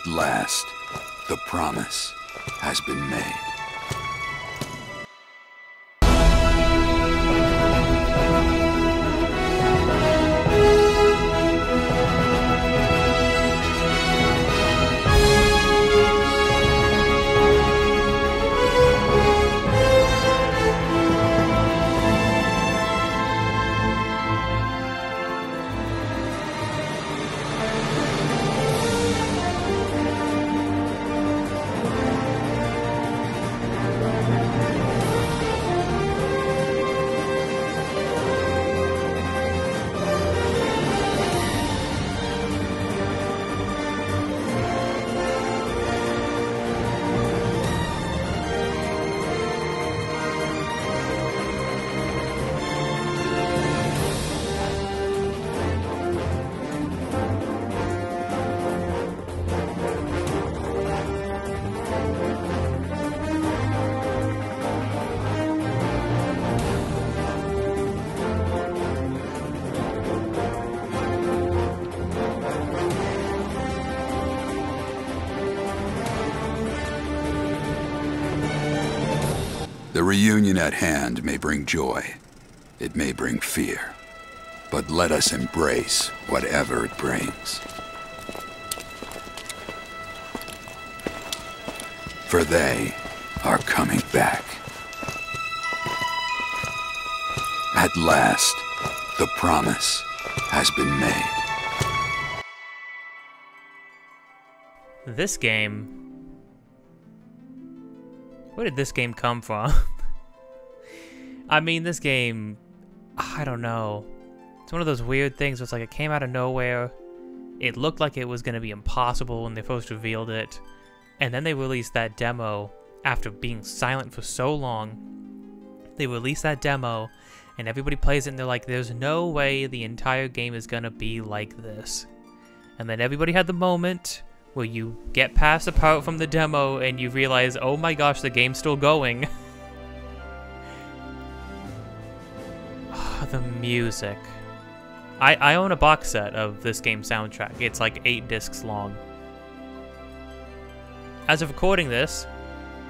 At last, the promise has been made. The reunion at hand may bring joy. It may bring fear. But let us embrace whatever it brings. For they are coming back. At last, the promise has been made. This game... Where did this game come from? I mean, this game... I don't know. It's one of those weird things where it's like it came out of nowhere. It looked like it was going to be impossible when they first revealed it. And then they released that demo after being silent for so long. They released that demo, and everybody plays it, and they're like, there's no way the entire game is going to be like this. And then everybody had the moment where you get past the part from the demo and you realize, oh my gosh, the game's still going. The music. I own a box set of this game's soundtrack. It's like 8 discs long. As of recording this,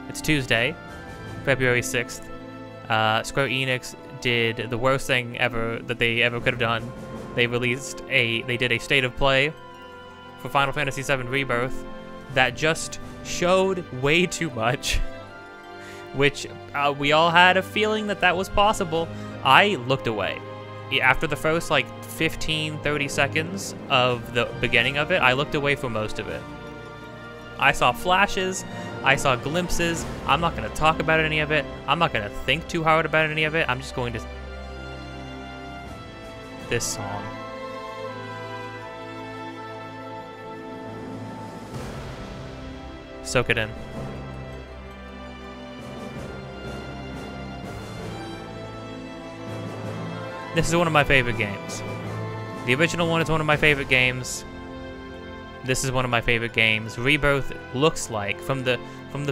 it's Tuesday, February 6th. Square Enix did the worst thing ever that they ever could have done. They did a state of play for Final Fantasy VII Rebirth that just showed way too much, which we all had a feeling that was possible. I looked away. After the first like 15-30 seconds of the beginning of it, I looked away for most of it. I saw flashes, I saw glimpses. I'm not going to talk about any of it. I'm not going to think too hard about any of it. I'm just going to... This song. Soak it in. This is one of my favorite games. The original one is one of my favorite games. This is one of my favorite games. Rebirth looks like, from the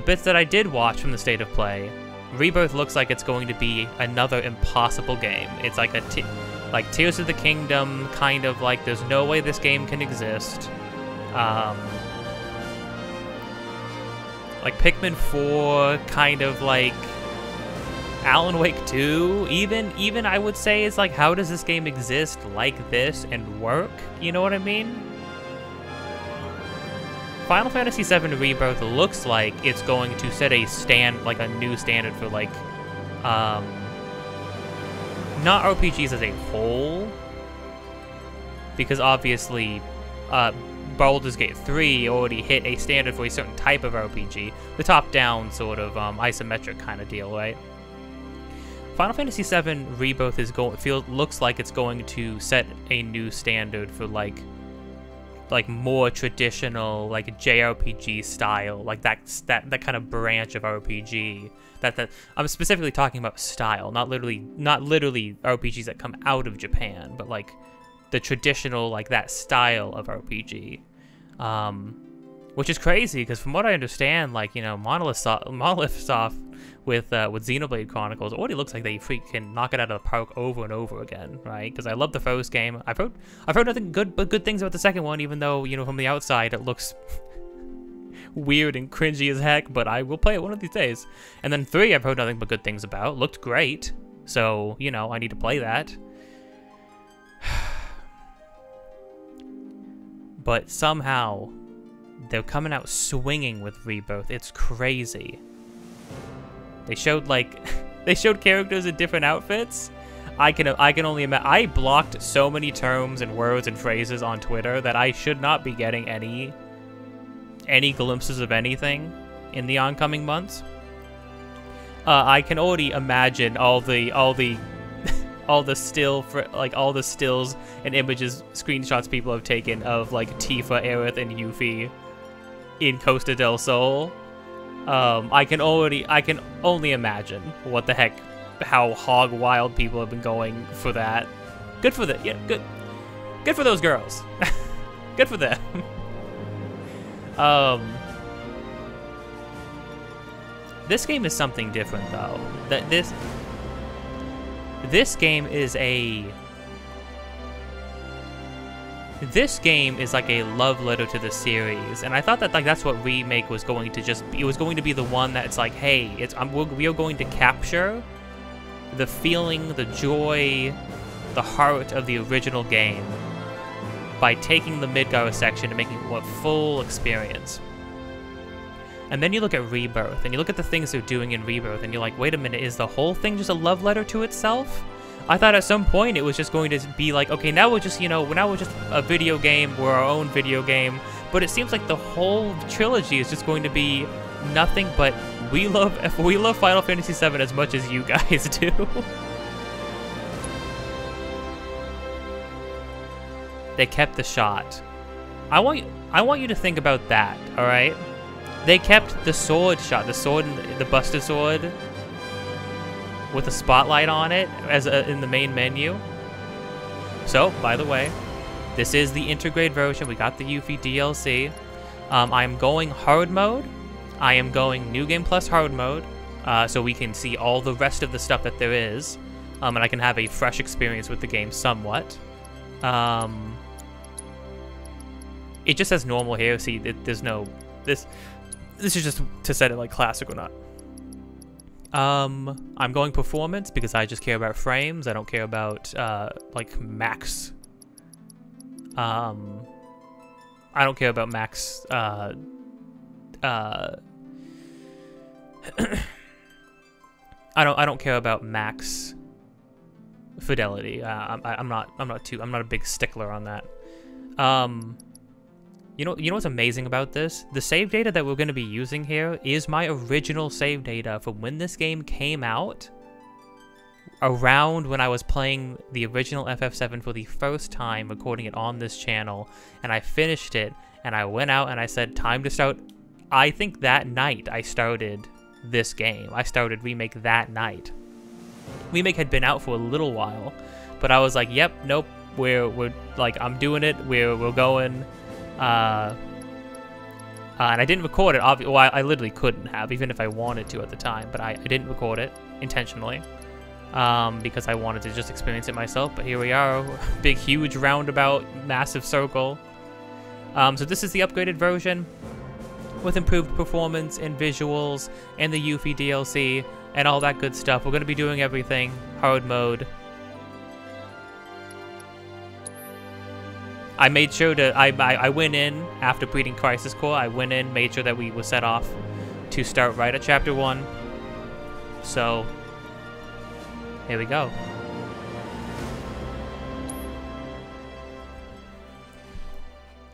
bits that I did watch from the State of Play, Rebirth looks like it's going to be another impossible game. It's like like Tears of the Kingdom, kind of like there's no way this game can exist. Like Pikmin 4, kind of like Alan Wake 2, even I would say is like, how does this game exist like this and work? You know what I mean? Final Fantasy VII Rebirth looks like it's going to set a new standard for like, not RPGs as a whole, because obviously, Baldur's Gate 3 already hit a standard for a certain type of RPG, the top-down sort of isometric kind of deal, right? Final Fantasy VII Rebirth looks like it's going to set a new standard for like more traditional like JRPG style, like that kind of branch of RPG. That I'm specifically talking about style, not literally RPGs that come out of Japan, but like the traditional like that style of RPG. Which is crazy because from what I understand, like, you know, Monolith Soft with Xenoblade Chronicles already looks like they freaking knock it out of the park over and over again, right? Because I love the first game. I've heard nothing good but good things about the second one, even though, you know, from the outside it looks weird and cringy as heck, but I will play it one of these days. And then 3, I've heard nothing but good things about. Looked great. So, you know, I need to play that. But somehow, they're coming out swinging with Rebirth. It's crazy. They showed, like, they showed characters in different outfits. I can only imagine. I blocked so many terms and words and phrases on Twitter that I should not be getting any glimpses of anything in the oncoming months. I can already imagine all the stills and images, screenshots people have taken of like Tifa, Aerith, and Yuffie in Costa del Sol. I can only imagine what the heck, how hog wild people have been going for that. Good for them. Yeah, good for those girls. Good for them. This game is something different, though. This game is like a love letter to the series, and I thought that like that's what Remake was going to just be. It was going to be the one that's like, hey, we are going to capture the feeling, the joy, the heart of the original game by taking the Midgar section and making it a full experience. And then you look at Rebirth, and you look at the things they're doing in Rebirth, and you're like, wait a minute, is the whole thing just a love letter to itself? I thought at some point it was just going to be like, okay, now we're just, you know, now we're just a video game, we're our own video game, but it seems like the whole trilogy is just going to be nothing but we love Final Fantasy VII as much as you guys do. They kept the shot. I want you to think about that, all right? They kept the sword shot, the busted sword with a spotlight on it in the main menu. So, by the way, this is the Intergrade version. We got the Yuffie DLC. I'm going hard mode. I am going New Game Plus hard mode, so we can see all the rest of the stuff that there is, and I can have a fresh experience with the game somewhat. It just says normal here. See, there's no this. This is just to set it like classic or not. I'm going performance because I just care about frames. I don't care about like max. I don't care about max. I don't care about max fidelity. I'm not a big stickler on that. You know what's amazing about this? The save data that we're going to be using here is my original save data from when this game came out, around when I was playing the original FF7 for the first time, recording it on this channel, and I finished it, and I went out and I said, time to start. I think that night I started this game. I started Remake that night. Remake had been out for a little while, but I was like, yep, nope, we're like, I'm doing it, we're going. And I didn't record it. Well, I literally couldn't have, even if I wanted to at the time. But I didn't record it intentionally because I wanted to just experience it myself. But here we are, big, huge roundabout, massive circle. So this is the upgraded version with improved performance and visuals and the Yuffie DLC and all that good stuff. We're going to be doing everything hard mode. I made sure to, I went in after beating Crisis Core, I went in, made sure that we were set off to start right at Chapter 1. So, here we go.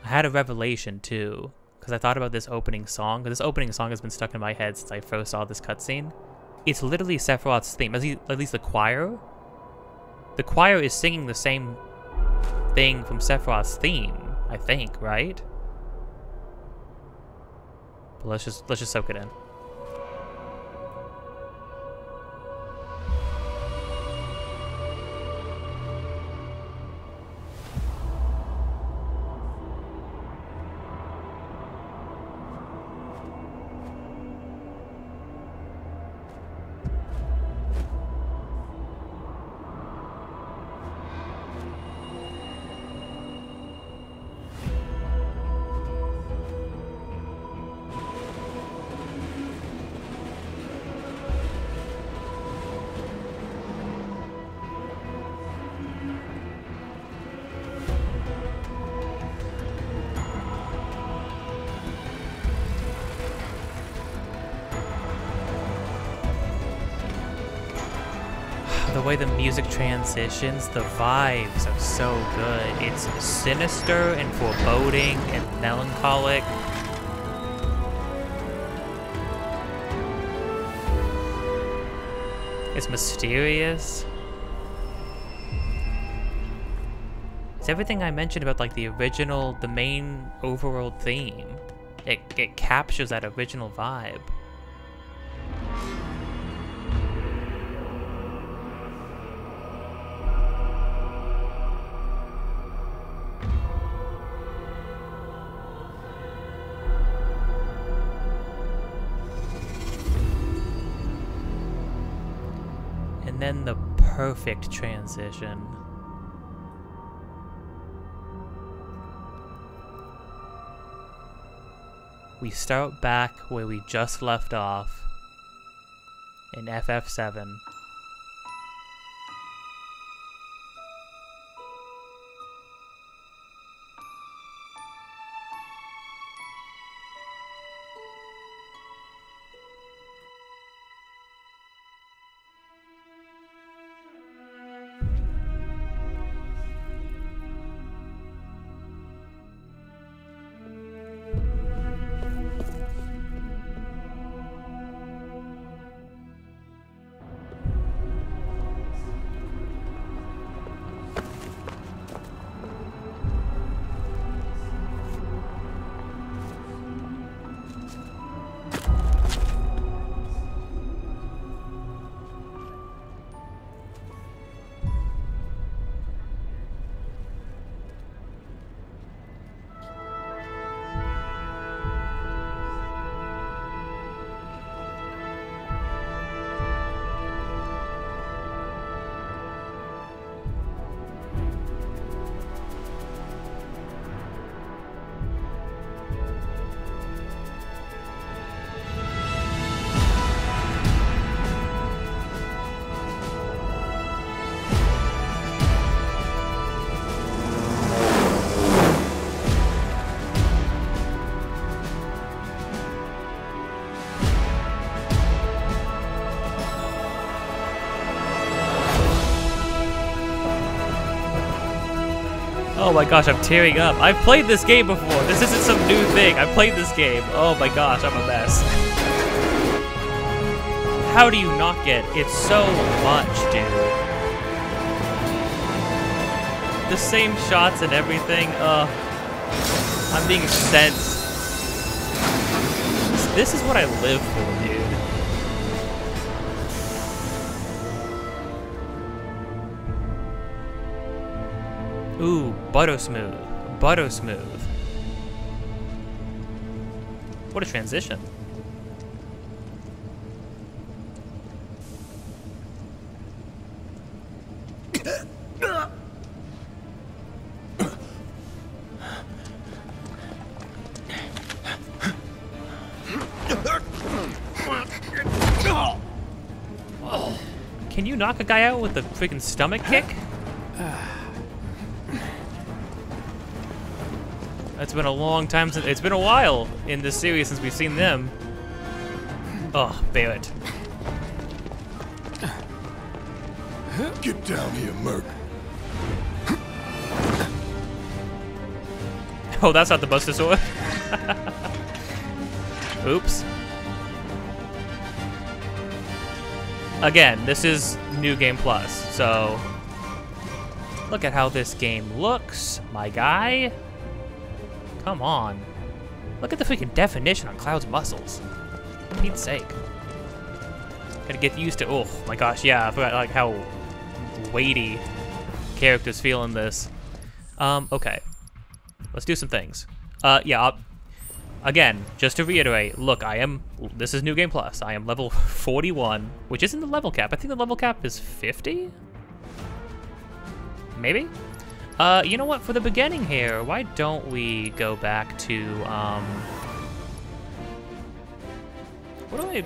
I had a revelation, too, because I thought about this opening song. This opening song has been stuck in my head since I first saw this cutscene. It's literally Sephiroth's theme, at least the choir. The choir is singing the same thing from Sephiroth's theme, I think, right? But let's just soak it in. the way the music transitions, the vibes are so good. It's sinister and foreboding and melancholic. It's mysterious. It's everything I mentioned about like the original, the main overall theme. It captures that original vibe. And then the perfect transition. We start back where we just left off in FF7. Oh my gosh, I'm tearing up. I've played this game before. This isn't some new thing. I've played this game. Oh my gosh, I'm a mess. How do you not get it? It's so much, dude. The same shots and everything. I'm being sensed. This is what I live for, dude. Ooh, butter smooth. Butter smooth. What a transition. Can you knock a guy out with a freaking stomach kick? It's been a long time since, it's been a while in this series since we've seen them. Oh, Barrett. Get down here, Merc. Oh, that's not the Buster Sword. Oops. Again, this is New Game Plus, so look at how this game looks, my guy. Come on. Look at the freaking definition on Cloud's muscles. For Pete's sake. Gotta get used to, oh my gosh, yeah, I forgot like how weighty characters feel in this. Okay. Let's do some things. Yeah, again, just to reiterate, look, this is New Game Plus. I am level 41, which isn't the level cap. I think the level cap is 50? Maybe? You know what, for the beginning here, why don't we go back to, what do I,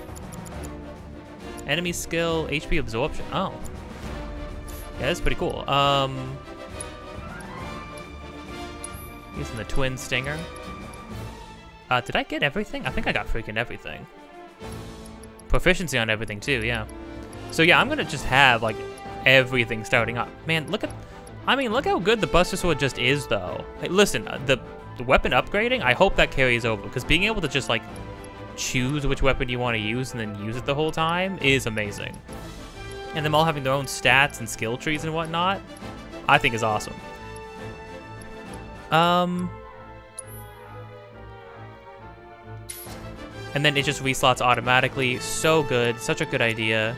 enemy skill, HP absorption, oh. Yeah, that's pretty cool. Using the twin stinger. Did I get everything? I think I got freaking everything. Proficiency on everything too, yeah. So yeah, I'm gonna just have like everything starting up. Man, look how good the Buster Sword just is, though. Hey, listen, the weapon upgrading, I hope that carries over, because being able to just, like, choose which weapon you want to use and then use it the whole time is amazing. And them all having their own stats and skill trees and whatnot, I think is awesome. And then it just reslots automatically. So good. Such a good idea.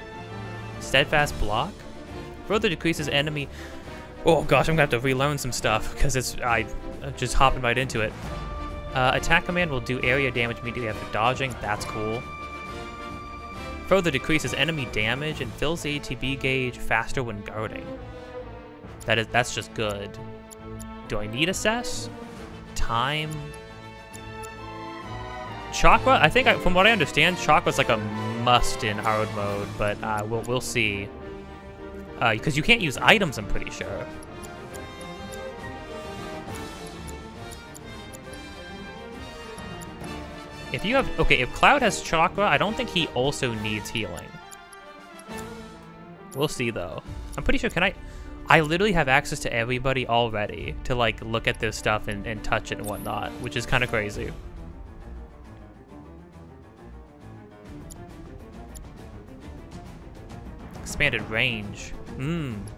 Steadfast block. Further decreases enemy... Oh gosh, I'm gonna have to relearn some stuff because I just hopping right into it. Attack command will do area damage immediately after dodging. That's cool. Further decreases enemy damage and fills the ATB gauge faster when guarding. That's just good. Do I need assess? Time? Chakra? I think, from what I understand, Chakra's like a must in hard mode, but we'll see. Because you can't use items, I'm pretty sure. If Cloud has Chakra, I don't think he also needs healing. We'll see, though. I'm pretty sure, I literally have access to everybody already to, like, look at this stuff and touch it and whatnot, which is kind of crazy. Expanded range.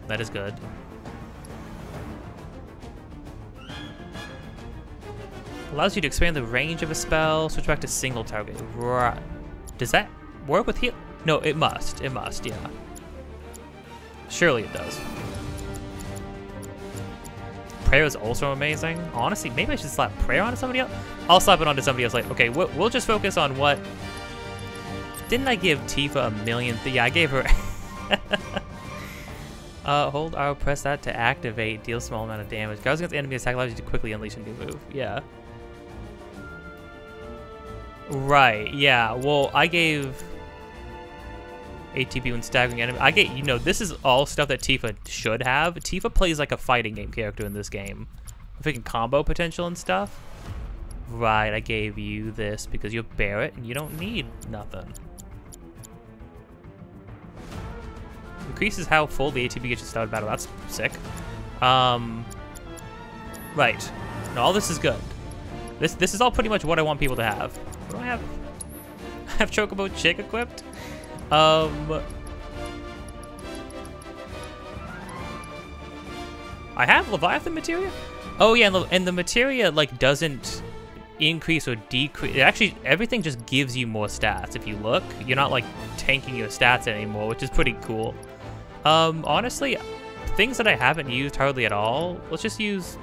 That is good. Allows you to expand the range of a spell, switch back to single target. Right. Does that work with heal? No, it must. It must, yeah. Surely it does. Prayer is also amazing. Honestly, maybe I should slap Prayer onto somebody else. I'll slap it onto somebody else. Like, okay, we'll just focus on what... Didn't I give Tifa a million? Yeah, I gave her... Hold R, press that to activate, deal small amount of damage. Guards against enemy attack allows you to quickly unleash a new move. Yeah. Right, yeah. Well, I gave ATB when staggering enemy. This is all stuff that Tifa should have. Tifa plays like a fighting game character in this game. Freaking combo potential and stuff. Right, I gave you this because you're Barret and you don't need nothing. Increases how full the ATB gets to start battle. That's sick. Right. No, all this is good. This is all pretty much what I want people to have. What do I have? I have Chocobo Chick equipped. I have Leviathan materia. Oh yeah, and the materia like doesn't increase or decrease. It actually, everything just gives you more stats. If you look, you're not like tanking your stats anymore, which is pretty cool. Honestly, things that I haven't used hardly at all, let's just use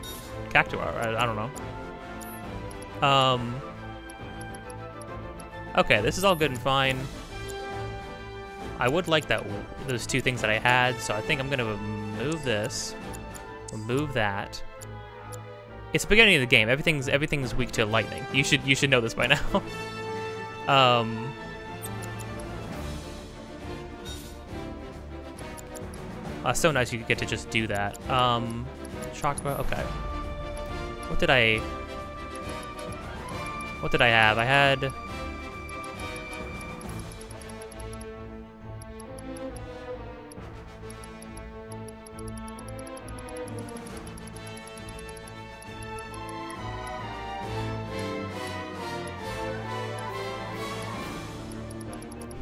Cactuar. I don't know. Okay, this is all good and fine. I would like those two things that I had, so I think I'm gonna remove this, remove that. It's the beginning of the game. Everything's weak to lightning. You should know this by now. So nice you get to just do that. Chakra, okay. What did I have? I had...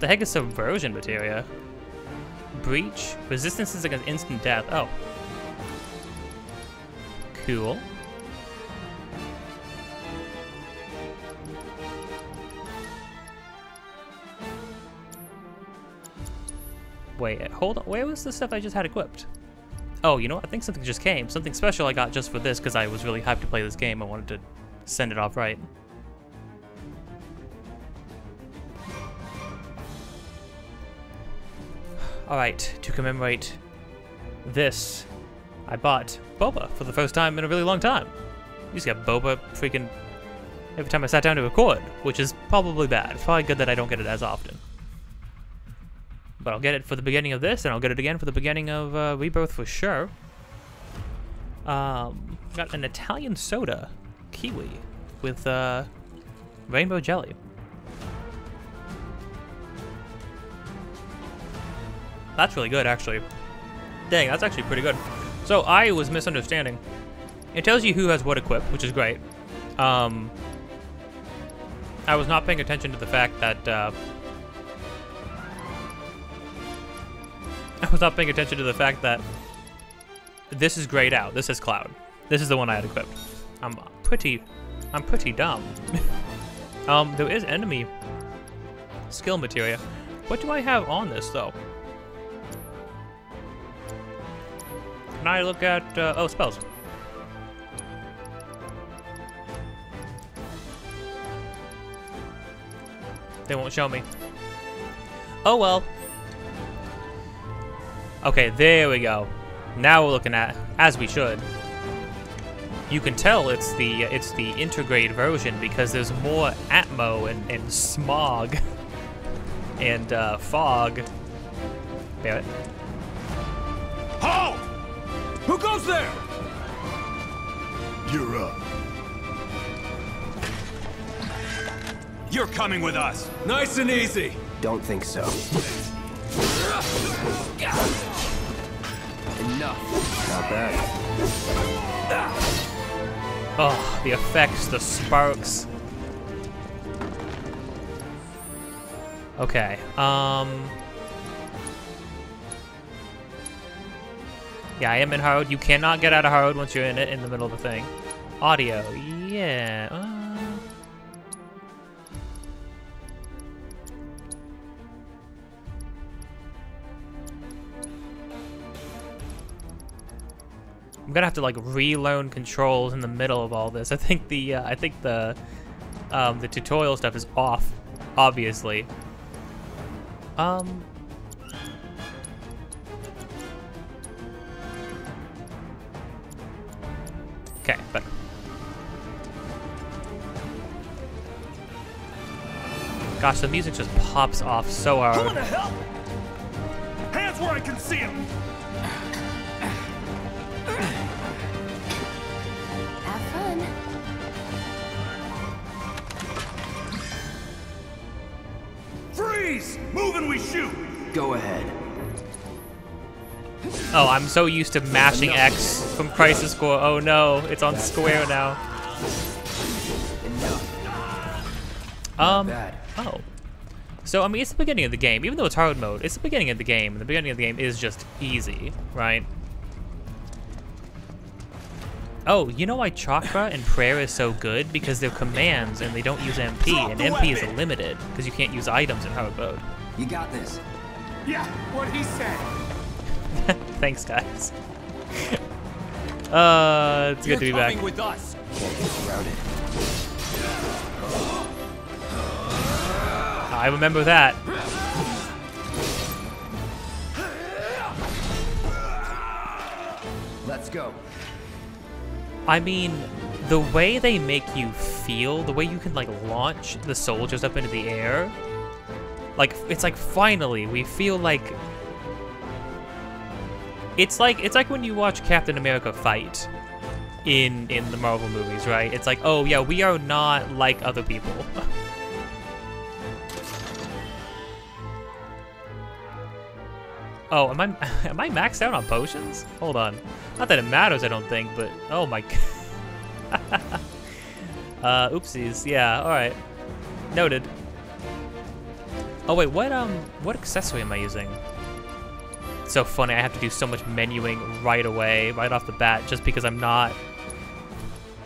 The heck is subversion materia? Breach, resistances against instant death. Oh. Cool. Wait, hold on. Where was the stuff I just had equipped? Oh, you know what? I think something just came. Something special I got just for this because I was really hyped to play this game. I wanted to send it off right. Alright, to commemorate this, I bought Boba for the first time in a really long time. You just get Boba freaking every time I sat down to record, which is probably bad. It's probably good that I don't get it as often. But I'll get it for the beginning of this, and I'll get it again for the beginning of Rebirth for sure. Got an Italian soda, kiwi, with rainbow jelly. That's really good, actually. Dang, that's actually pretty good. So I was misunderstanding. It tells you who has what equipped, which is great. I was not paying attention to the fact that this is grayed out. This is Cloud. This is the one I had equipped. I'm pretty dumb. There is enemy skill materia. What do I have on this though? Can I look at oh, spells? They won't show me. Oh well. Okay, there we go. Now we're looking at, as we should. You can tell it's the intergrade version because there's more atmo and smog and fog. Barrett. Halt! Who goes there? You're up. You're coming with us. Nice and easy. Don't think so. Enough. Not bad. Oh, the effects, the sparks. Okay, yeah, I am in hard. You cannot get out of hard once you're in it, in the middle of the thing. Audio, yeah. I'm gonna have to like relearn controls in the middle of all this. I think the tutorial stuff is off, obviously. Okay, better. Gosh, the music just pops off so hard. Who the hell? Hands where I can see them. Have fun. Freeze! Move and we shoot. Go ahead. Oh, I'm so used to mashing X from Crisis Core. Oh no, it's on square now. Oh. So, I mean, it's the beginning of the game. Even though it's hard mode, it's the beginning of the game. And the beginning of the game is just easy, right? Oh, you know why Chakra and Prayer is so good? Because they're commands and they don't use MP. And MP is limited because you can't use items in hard mode. You got this. Yeah, what he said. Thanks, guys. It's good to be back. With us. Can't get surrounded. I remember that. Let's go. I mean, the way they make you feel, the way you can like launch the soldiers up into the air, like it's like finally we feel like it's like when you watch Captain America fight in the Marvel movies, right? It's like, oh yeah, we are not like other people. Oh, am I maxed out on potions? Hold on. Not that it matters, I don't think, but oh my god. Oopsies. Yeah, alright. Noted. Oh wait, what accessory am I using? It's so funny, I have to do so much menuing right away, right off the bat, just because I'm not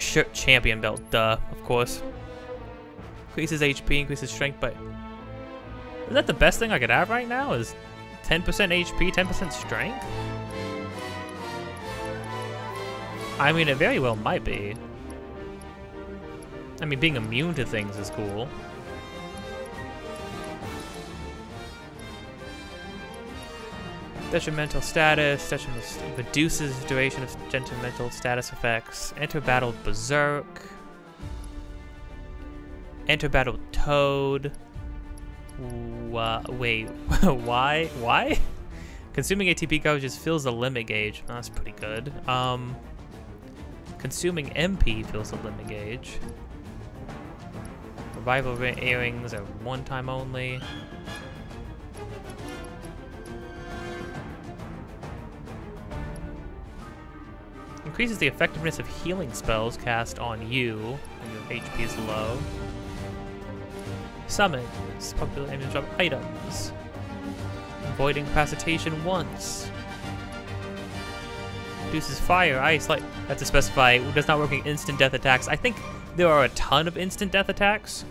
champion belt, duh, of course. Increases HP, increases strength, but is that the best thing I could have right now? Is 10% HP, 10% strength? I mean, it very well might be. I mean, being immune to things is cool. Detrimental status, reduces duration of detrimental status effects. Enter battle Berserk. Enter battle Toad. Wait, why? Why? Consuming ATP cartridges fills the limit gauge. Oh, that's pretty good. Consuming MP fills the limit gauge. Revival earrings are one time only. Increases the effectiveness of healing spells cast on you when your HP is low. Summons. Popular enemies drop items. Avoid incapacitation once. Reduces fire, ice, light. That's to specify, does not work in instant death attacks. I think there are a ton of instant death attacks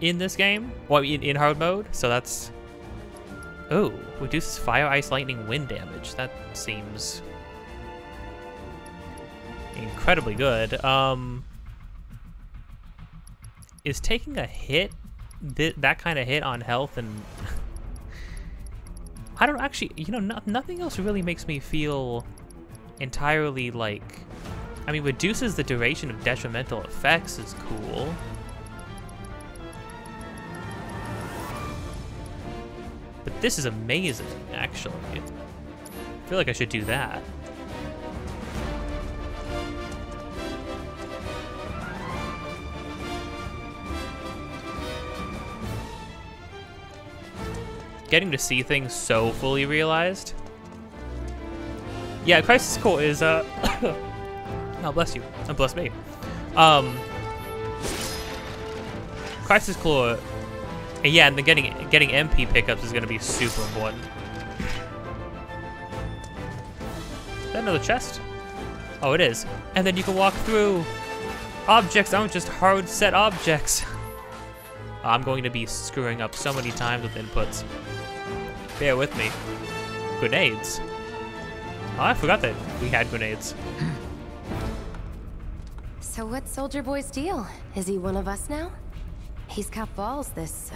in this game, well, in hard mode, so that's... Oh, reduces fire, ice, lightning, wind damage. That seems incredibly good. Is taking a hit, that kind of hit on health, and I don't actually, you know, nothing else really makes me feel entirely like, I mean, reduces the duration of detrimental effects is cool. But this is amazing, actually. I feel like I should do that. Getting to see things so fully realized. Yeah, Crisis Core is, oh, bless you. Oh, bless me. Crisis Core, yeah, and the getting MP pickups is gonna be super important. Is that another chest? Oh, it is. And then you can walk through. Objects aren't just hard set objects. I'm going to be screwing up so many times with inputs. Bear with me. Grenades. Oh, I forgot that we had grenades. So what's Soldier Boy's deal? Is he one of us now? He's got balls, this,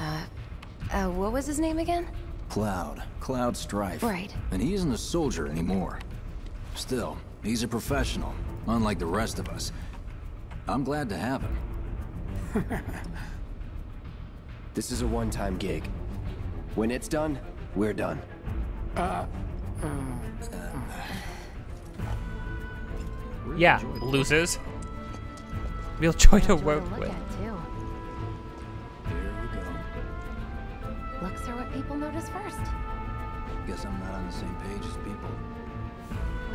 what was his name again? Cloud Strife. Right. And he isn't a soldier anymore. Still, he's a professional, unlike the rest of us. I'm glad to have him. This is a one-time gig. When it's done, we're done. Yeah, losers. Real joy to work Look with. at, too. There we go. Looks are what people notice first. Guess I'm not on the same page as people.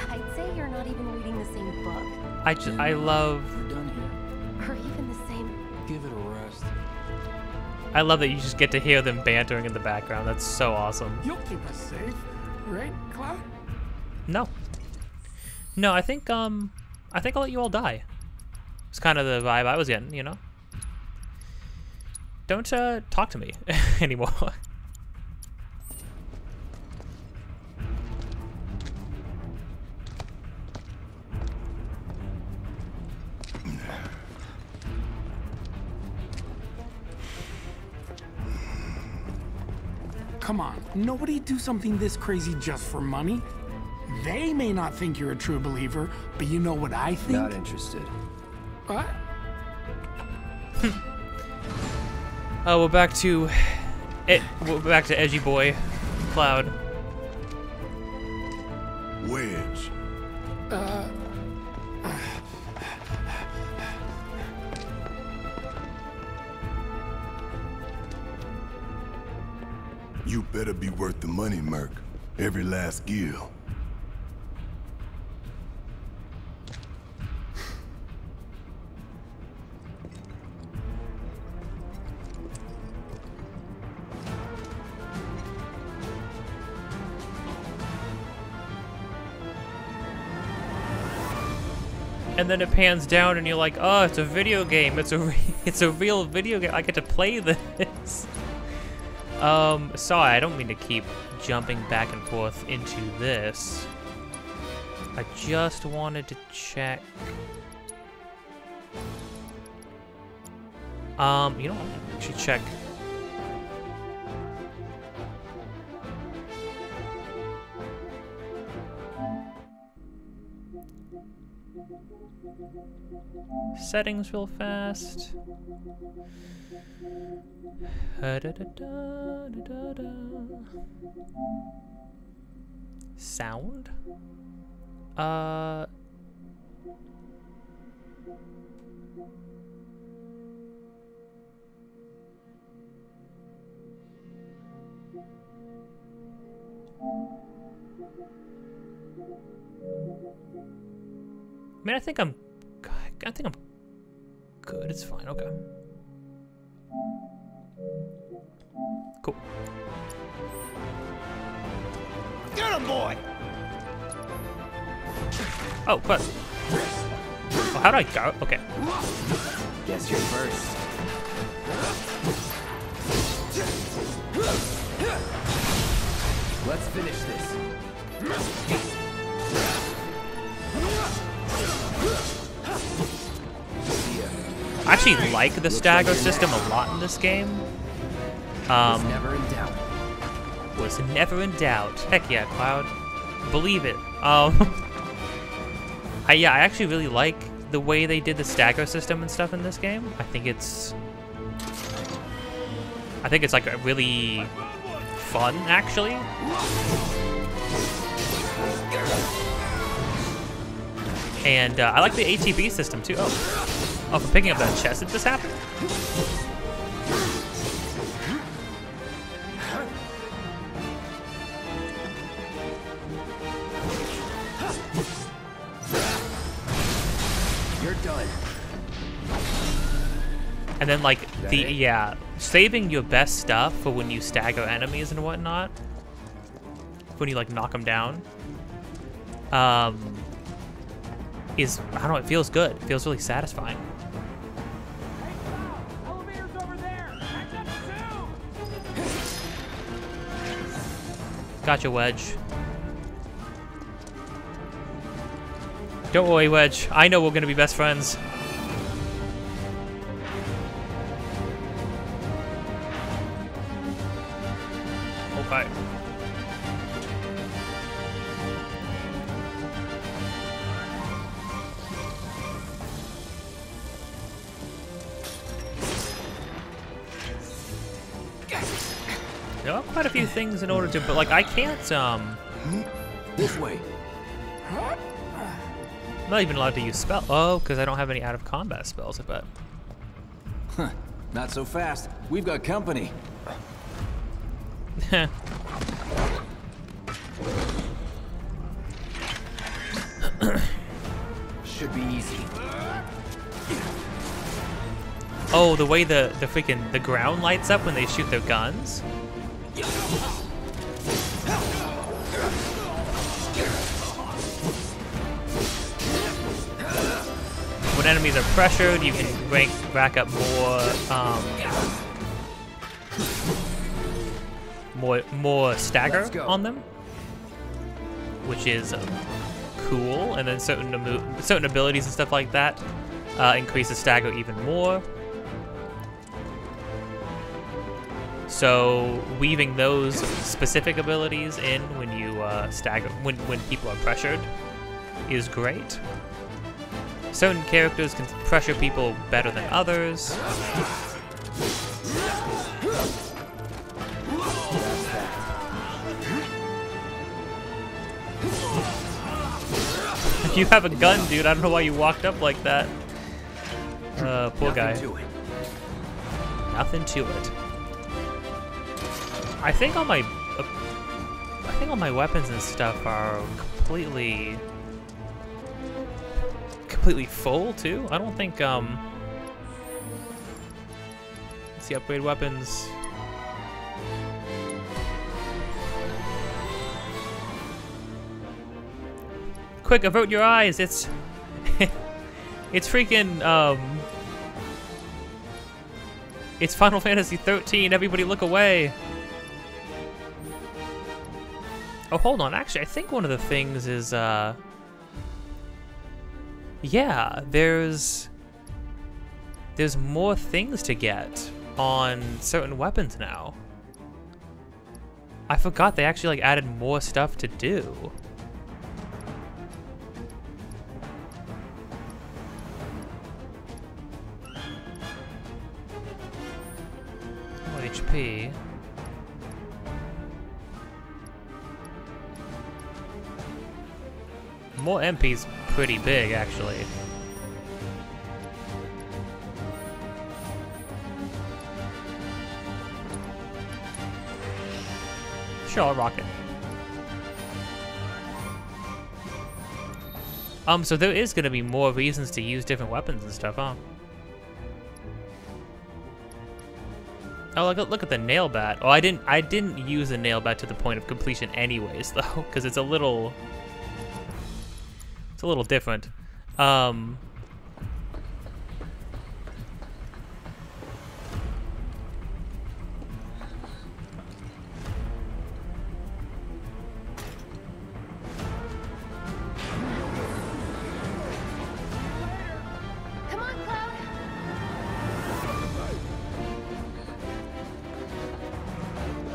I'd say you're not even reading the same book. I love... We're done here. Or even the same... Give it a rest. I love that you just get to hear them bantering in the background. That's so awesome. You'll keep us safe, right, Cloud? No. No, I think I'll let you all die. It's kind of the vibe I was getting, you know? Don't, talk to me anymore. Come on, nobody do something this crazy just for money. They may not think you're a true believer, but you know what I think? Not interested. What? Oh, we're back to edgy boy, Cloud. Wedge. You better be worth the money, Merc. Every last gil. And then it pans down, and you're like, "Oh, it's a video game. It's a real video game. I get to play this." Sorry, I don't mean to keep jumping back and forth into this. I just wanted to check. You know what? I should check. Settings real fast. Sound? mean, I think I'm good. It's fine. Okay. Cool. Get him, boy! Oh, but oh, how do I go? Okay. Guess you're first. Let's finish this. I actually like the stagger system a lot in this game. Never in doubt. Was never in doubt. Heck yeah, Cloud. Believe it. I actually really like the way they did the stagger system and stuff in this game. I think it's like a really fun, actually. And I like the ATB system too. Oh, for picking up that chest that just happened. You're done. And then like saving your best stuff for when you stagger enemies and whatnot. When you like knock them down. Is, I don't know, it feels good. It feels really satisfying. Elevator's over there! Catch up soon! Gotcha, Wedge. Don't worry, Wedge. I know we're gonna be best friends. Okay. There are quite a few things in order to, but like I can't, This way. I'm not even allowed to use spell. Oh, because I don't have any out of combat spells, I bet. Huh. Not so fast. We've got company. Should be easy. Oh, the way the freaking the ground lights up when they shoot their guns. When enemies are pressured, you can rack up more stagger on them, which is cool. And then certain abilities and stuff like that increase the stagger even more. So weaving those specific abilities in when you stagger, when people are pressured, is great. Certain characters can pressure people better than others. If you have a gun, dude, I don't know why you walked up like that. Poor guy. Nothing to it. I think all my weapons and stuff are completely full too. I don't think let's see, upgrade weapons. Quick, avert your eyes. It's it's freaking it's Final Fantasy 13. Everybody look away. Oh, hold on. Actually, I think one of the things is, yeah, there's more things to get on certain weapons now. I forgot they actually, like, added more stuff to do. More HP. More MP's pretty big, actually. Sure, I'll rock it. So there is gonna be more reasons to use different weapons and stuff, huh? Oh, look at the nail bat. Oh, I didn't use the nail bat to the point of completion anyways, though, because it's a little different. Come on, Cloud.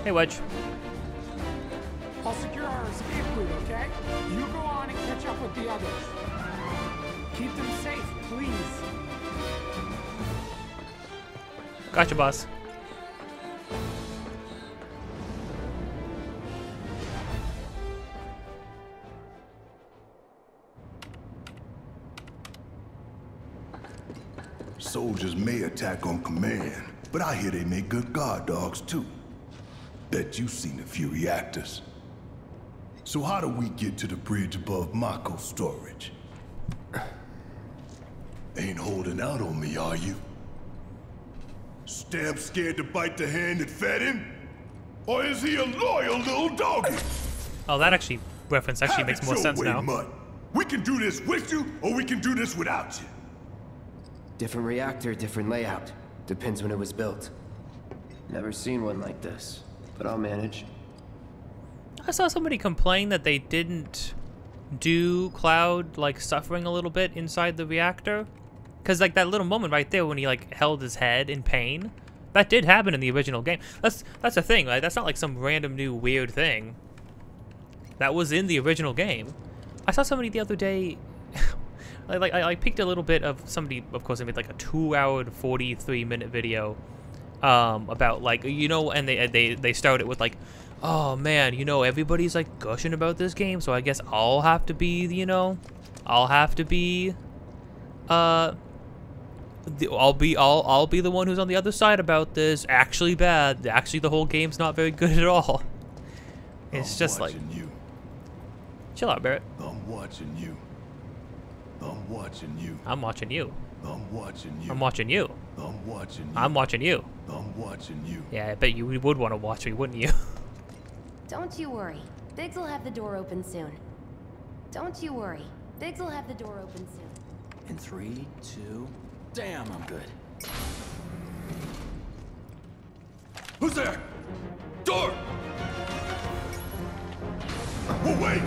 Hey, Wedge. I'll secure our escape route, okay? You go on and catch up with the others. Keep them safe, please. Gotcha, boss. Soldiers may attack on command, but I hear they make good guard dogs too. Bet you've seen a few reactors. So how do we get to the bridge above Mako storage? Ain't holding out on me, are you? Stamp scared to bite the hand that fed him? Or is he a loyal little doggy? Oh, that reference actually makes more sense now. Mud. We can do this with you, or we can do this without you. Different reactor, different layout. Depends when it was built. Never seen one like this, but I'll manage. I saw somebody complain that they didn't do Cloud like suffering a little bit inside the reactor, because like that little moment right there when he like held his head in pain, that did happen in the original game. That's a thing. Like that's not like some random new weird thing. That was in the original game. I saw somebody the other day. I picked a little bit of somebody. Of course, they made like a 2-hour, 43-minute video about like and they started with like, oh man, everybody's like gushing about this game, so I guess I'll have to be I'll be the one who's on the other side about this. Actually bad. Actually, the whole game's not very good at all. It's just like, chill out, Barrett. I'm watching you. I'm watching you. I'm watching you. I'm watching you. I'm watching you. I'm watching you. I'm watching you. I'm watching you. Yeah, I bet you would want to watch me, wouldn't you? Don't you worry. Biggs will have the door open soon. Don't you worry. Biggs will have the door open soon. In 3, 2... Damn, I'm good. Who's there? Door! Oh, wait!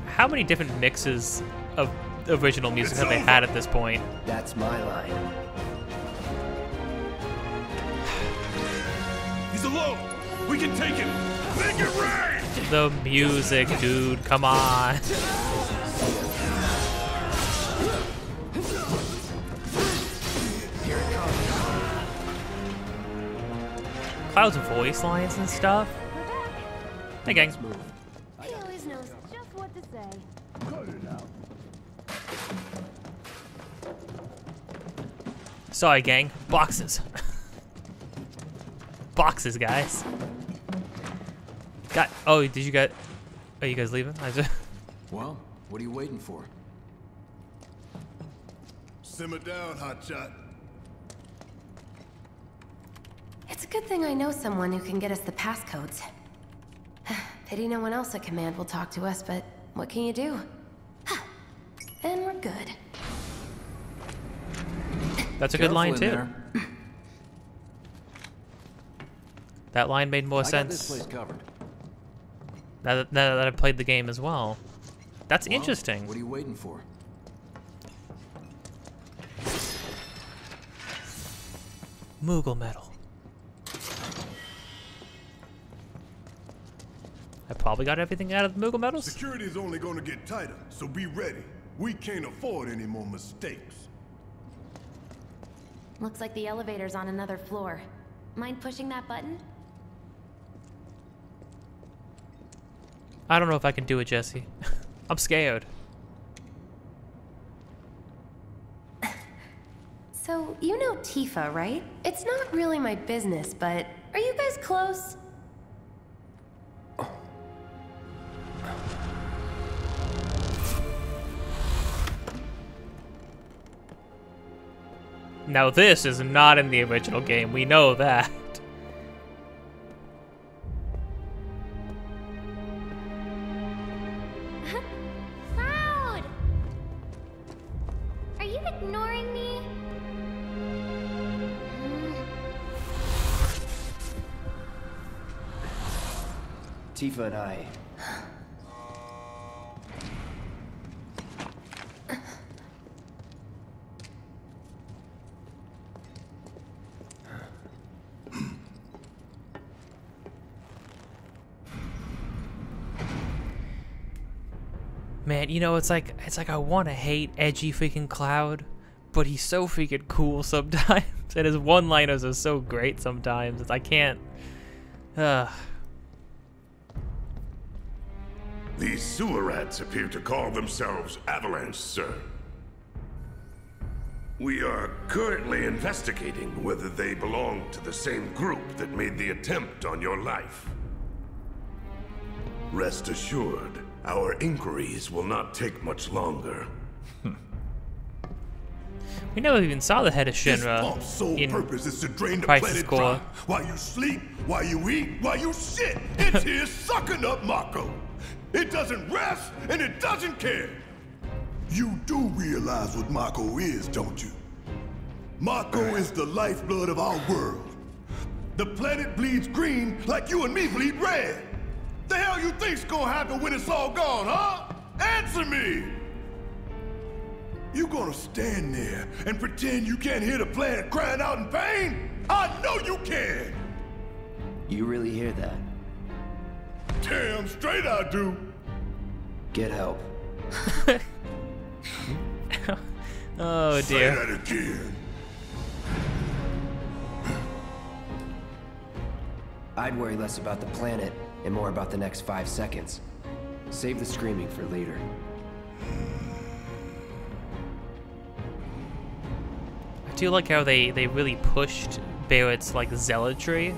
How many different mixes of original music have they had at this point? That's my line. He's alone! We can take him! Make it rain! The music, dude, come on. Cloud's voice lines and stuff. Hey, gang. He always knows just what to say. Cut it out. Sorry, gang. Boxes. Boxes, guys. Oh, did you get... Are you guys leaving? Well, what are you waiting for? Simmer down, hotshot. It's a good thing I know someone who can get us the passcodes. Pity no one else at command will talk to us, but what can you do? And we're good. That's a good line, Careful in too. there. That line made more I got this sense place covered. now that I played the game as well. That's Well, interesting. What are you waiting for? Moogle metal. I probably got everything out of the Moogle metals. Security is only going to get tighter, so be ready. We can't afford any more mistakes. Looks like the elevator's on another floor. Mind pushing that button? I don't know if I can do it, Jesse. I'm scared. So, you know Tifa, right? It's not really my business, but are you guys close? Now this is not in the original game, we know that. Cloud! Are you ignoring me? Tifa and I... Man, you know, it's like I want to hate edgy freaking Cloud, but he's so freaking cool sometimes, and his one-liners are so great sometimes. I can't. These sewer rats appear to call themselves Avalanche, sir. We are currently investigating whether they belong to the same group that made the attempt on your life. Rest assured, our inquiries will not take much longer. We never even saw the head of This Shinra pump's sole in purpose is to drain the Crisis planet Core. dry. While you sleep, while you eat, while you shit, it's here sucking up Mako. It doesn't rest, and it doesn't care. You do realize what Mako is, don't you? Mako is the lifeblood of our world. The planet bleeds green like you and me bleed red. The hell you think's gonna happen when it's all gone, huh? Answer me! You gonna stand there and pretend you can't hear the planet crying out in pain? I know you can! You really hear that? Damn straight I do! Get help. Oh Say dear. that again. I'd worry less about the planet and more about the next 5 seconds. Save the screaming for later. I do like how they really pushed Barrett's like zealotry.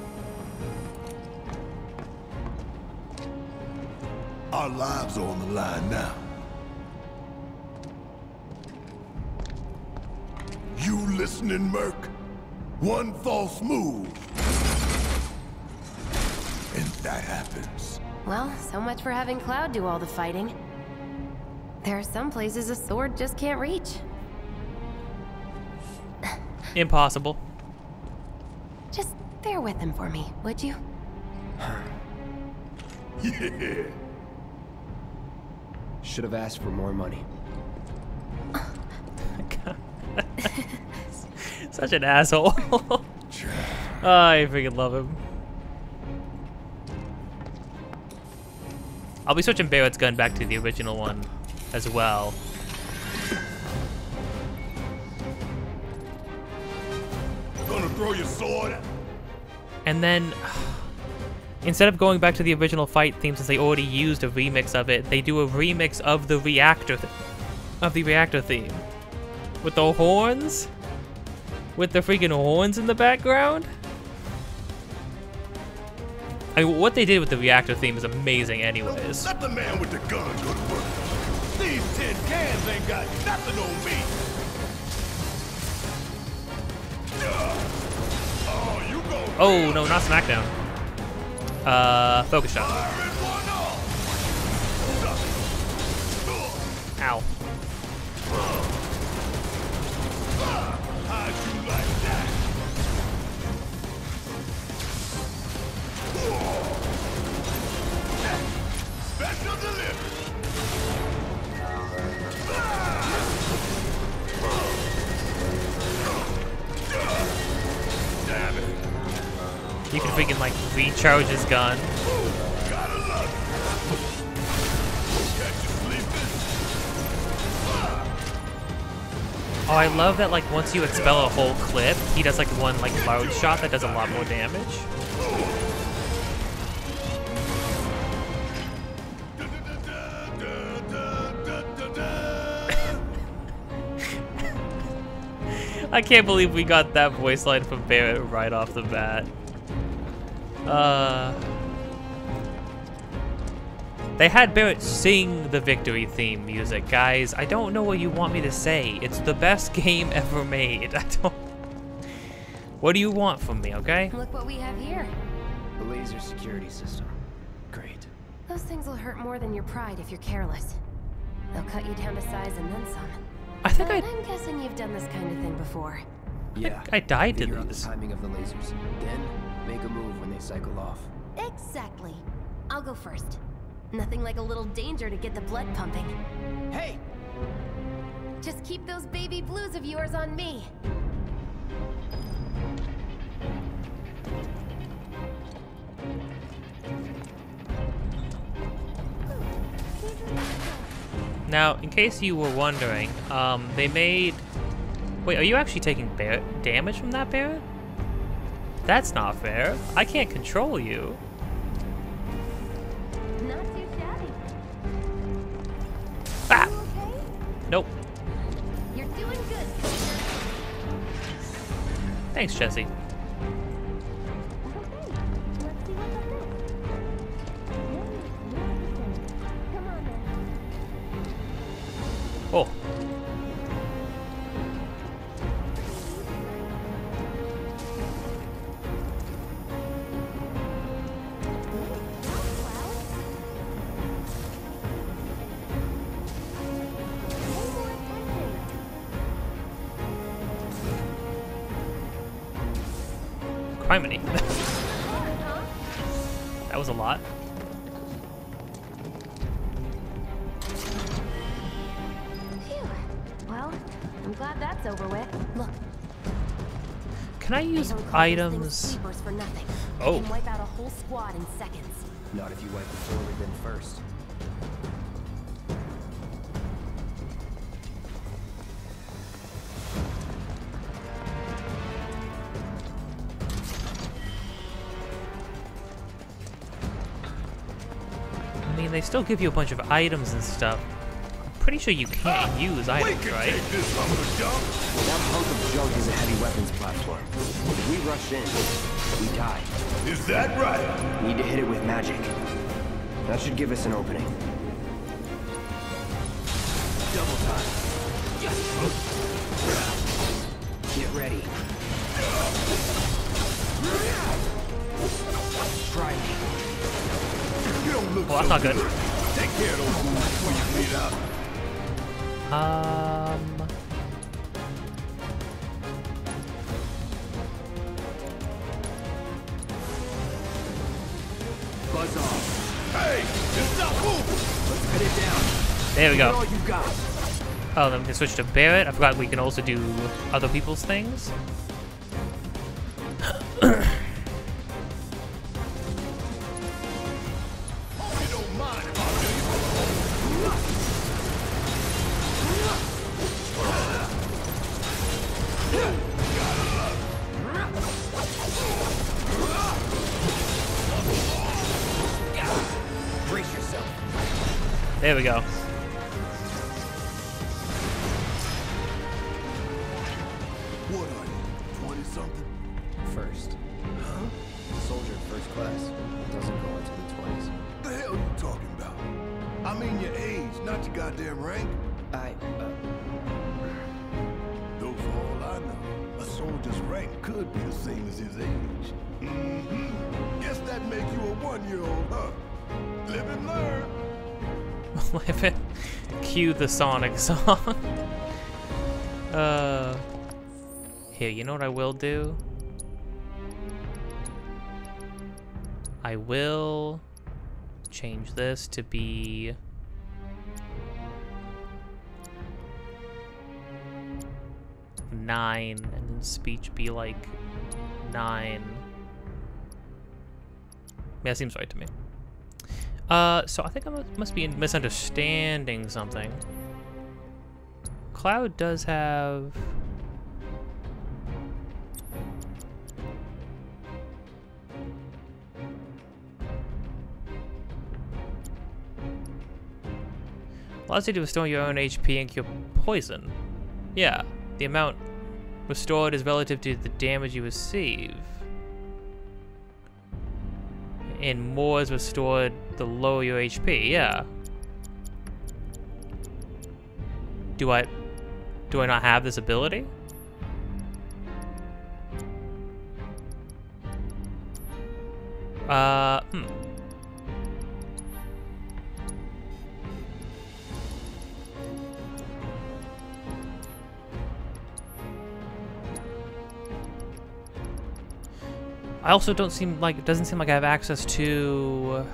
Our lives are on the line now. You listening, Merc? One false move. And that happens. Well, so much for having Cloud do all the fighting. There are some places a sword just can't reach. Impossible. Just bear with him for me, would you? Yeah. Should have asked for more money. Such an asshole. I freaking love him. I'll be switching Barrett's gun back to the original one as well. Gonna throw your sword? And then, instead of going back to the original fight theme, since they already used a remix of it, they do a remix of the reactor theme, with the horns, with the freaking horns in the background. I mean, what they did with the reactor theme is amazing, anyways. Let the man with the gun go to work. These tin cans ain't got nothing on me. Oh, you go. Oh no, not Smackdown. Focus shot. Ow. How'd you like that? Special delivery. Damn it. You can freaking like recharge his gun. Gotta love it. Catch you sleeping. Oh, I love that like once you expel a whole clip, he does like one like loud shot that does a lot more damage. I can't believe we got that voice line from Barrett right off the bat. They had Barrett sing the victory theme music, guys. I don't know what you want me to say. It's the best game ever made. What do you want from me, okay? Look what we have here. The laser security system. Great. Those things will hurt more than your pride if you're careless. They'll cut you down to size and then some. I think I'm guessing you've done this kind of thing before. Yeah. I died to Figure out the these. timing of the lasers. Then, make a move when they cycle off. Exactly. I'll go first. Nothing like a little danger to get the blood pumping. Hey! Just keep those baby blues of yours on me. Now, in case you were wondering, they made... Wait, are you actually taking damage from that Barret? That's not fair. I can't control you. Not too shabby. Ah! You okay? Nope. You're doing good. Thanks, Jesse. Okay, let's see what's up next. Come on then. Oh. Criminy. That was a lot. Phew. Well, I'm glad that's over with. Look, Can I use don't call these things items? sleepers for nothing. Oh. They can wipe out a whole squad in seconds. Not if you wipe the forward bin first. I mean, they still give you a bunch of items and stuff. I'm pretty sure you can't use items, right? That hunk of junk is a heavy weapons platform. If we rush in, we die. Is that right? Need to hit it with magic. That should give us an opening. Double time. Get ready. Try me. You don't look Well, that's not good. Take care of those wounds before you bleed out. Buzz off. Hey, it's not moving. Let's cut it down. There we Give it go. all you got. Oh, then we can switch to Barret. I forgot we can also do other people's things. You don't mind if I Brace yourself. There we go. What are you, 20-something? First. Huh? Soldier first class. Doesn't go into the 20s. The hell you talking about? I mean your age, not your goddamn rank. Those are all I know. A soldier's rank could be the same as his age. Mm-hmm. Guess that makes you a 1-year-old, huh? Live and learn. Cue the Sonic song. Here, you know what I will do? I will change this to be 9, and then speech be like 9. Yeah, that seems right to me. So I think I must be misunderstanding something. Cloud does have... Allows you to restore your own HP and cure poison. Yeah, the amount restored is relative to the damage you receive. And more is restored the lower your HP, yeah. Do I not have this ability? I also doesn't seem like I have access to.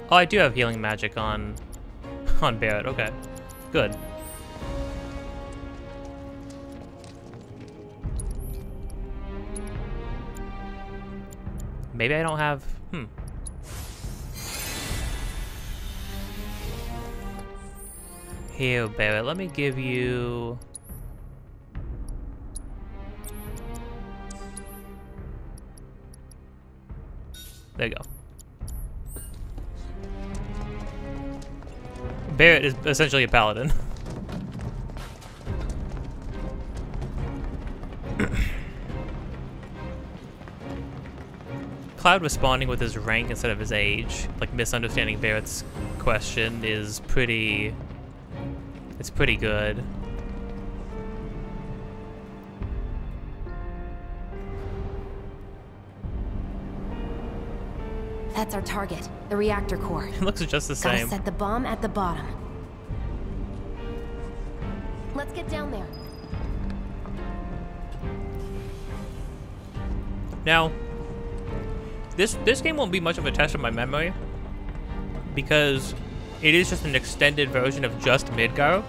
Oh, I do have healing magic on Barrett. Okay, good. Maybe I don't have. Here, Barrett, let me give you... There you go. Barrett is essentially a paladin. Cloud responding with his rank instead of his age, like misunderstanding Barrett's question, is pretty... It's pretty good. That's our target, the reactor core. It looks just the Gotta same. set the bomb at the bottom. Let's get down there. Now, this game won't be much of a test of my memory, because it is just an extended version of just Midgar.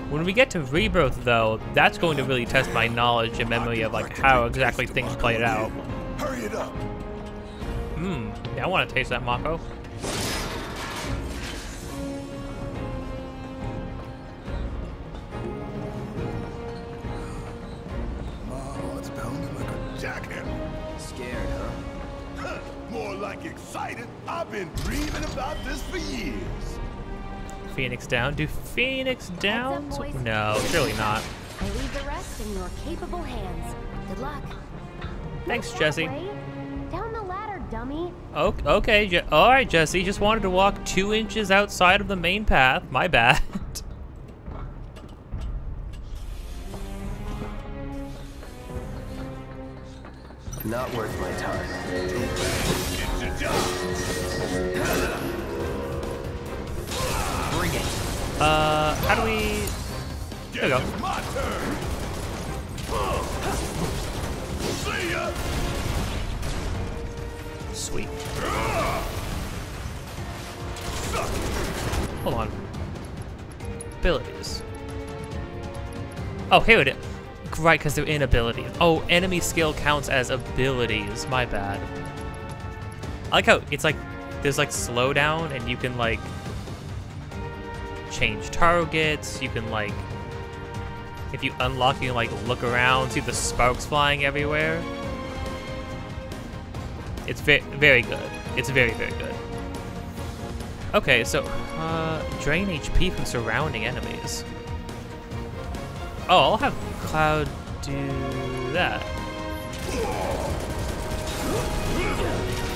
When we get to Rebirth, though, that's going to really test my knowledge and memory of like how exactly things played out. Hurry it up. Yeah, I want to taste that Mako. My heart's pounding like a jackhammer. Scared, huh? More like excited. I've been dreaming about this for years. Phoenix down. Do Phoenix down? boys. No, surely not. I leave the rest in your capable hands. Good luck. Thanks, That Jesse. way. Down the ladder, dummy. Okay, all right, Jesse. Just wanted to walk 2 inches outside of the main path. My bad. Not worth my time. It's your job. Bring it. How do we... There we go. It's my turn. See ya. Sweet. Hold on. Abilities. Oh, here it is. Right, because they're inabilities. Oh, enemy skill counts as abilities. My bad. I like how it's like there's like slowdown, and you can like change targets. You can like, if you unlock, you can like look around, see the sparks flying everywhere. It's very good. It's very good. Okay, so drain HP from surrounding enemies. Oh, I'll have Cloud do that.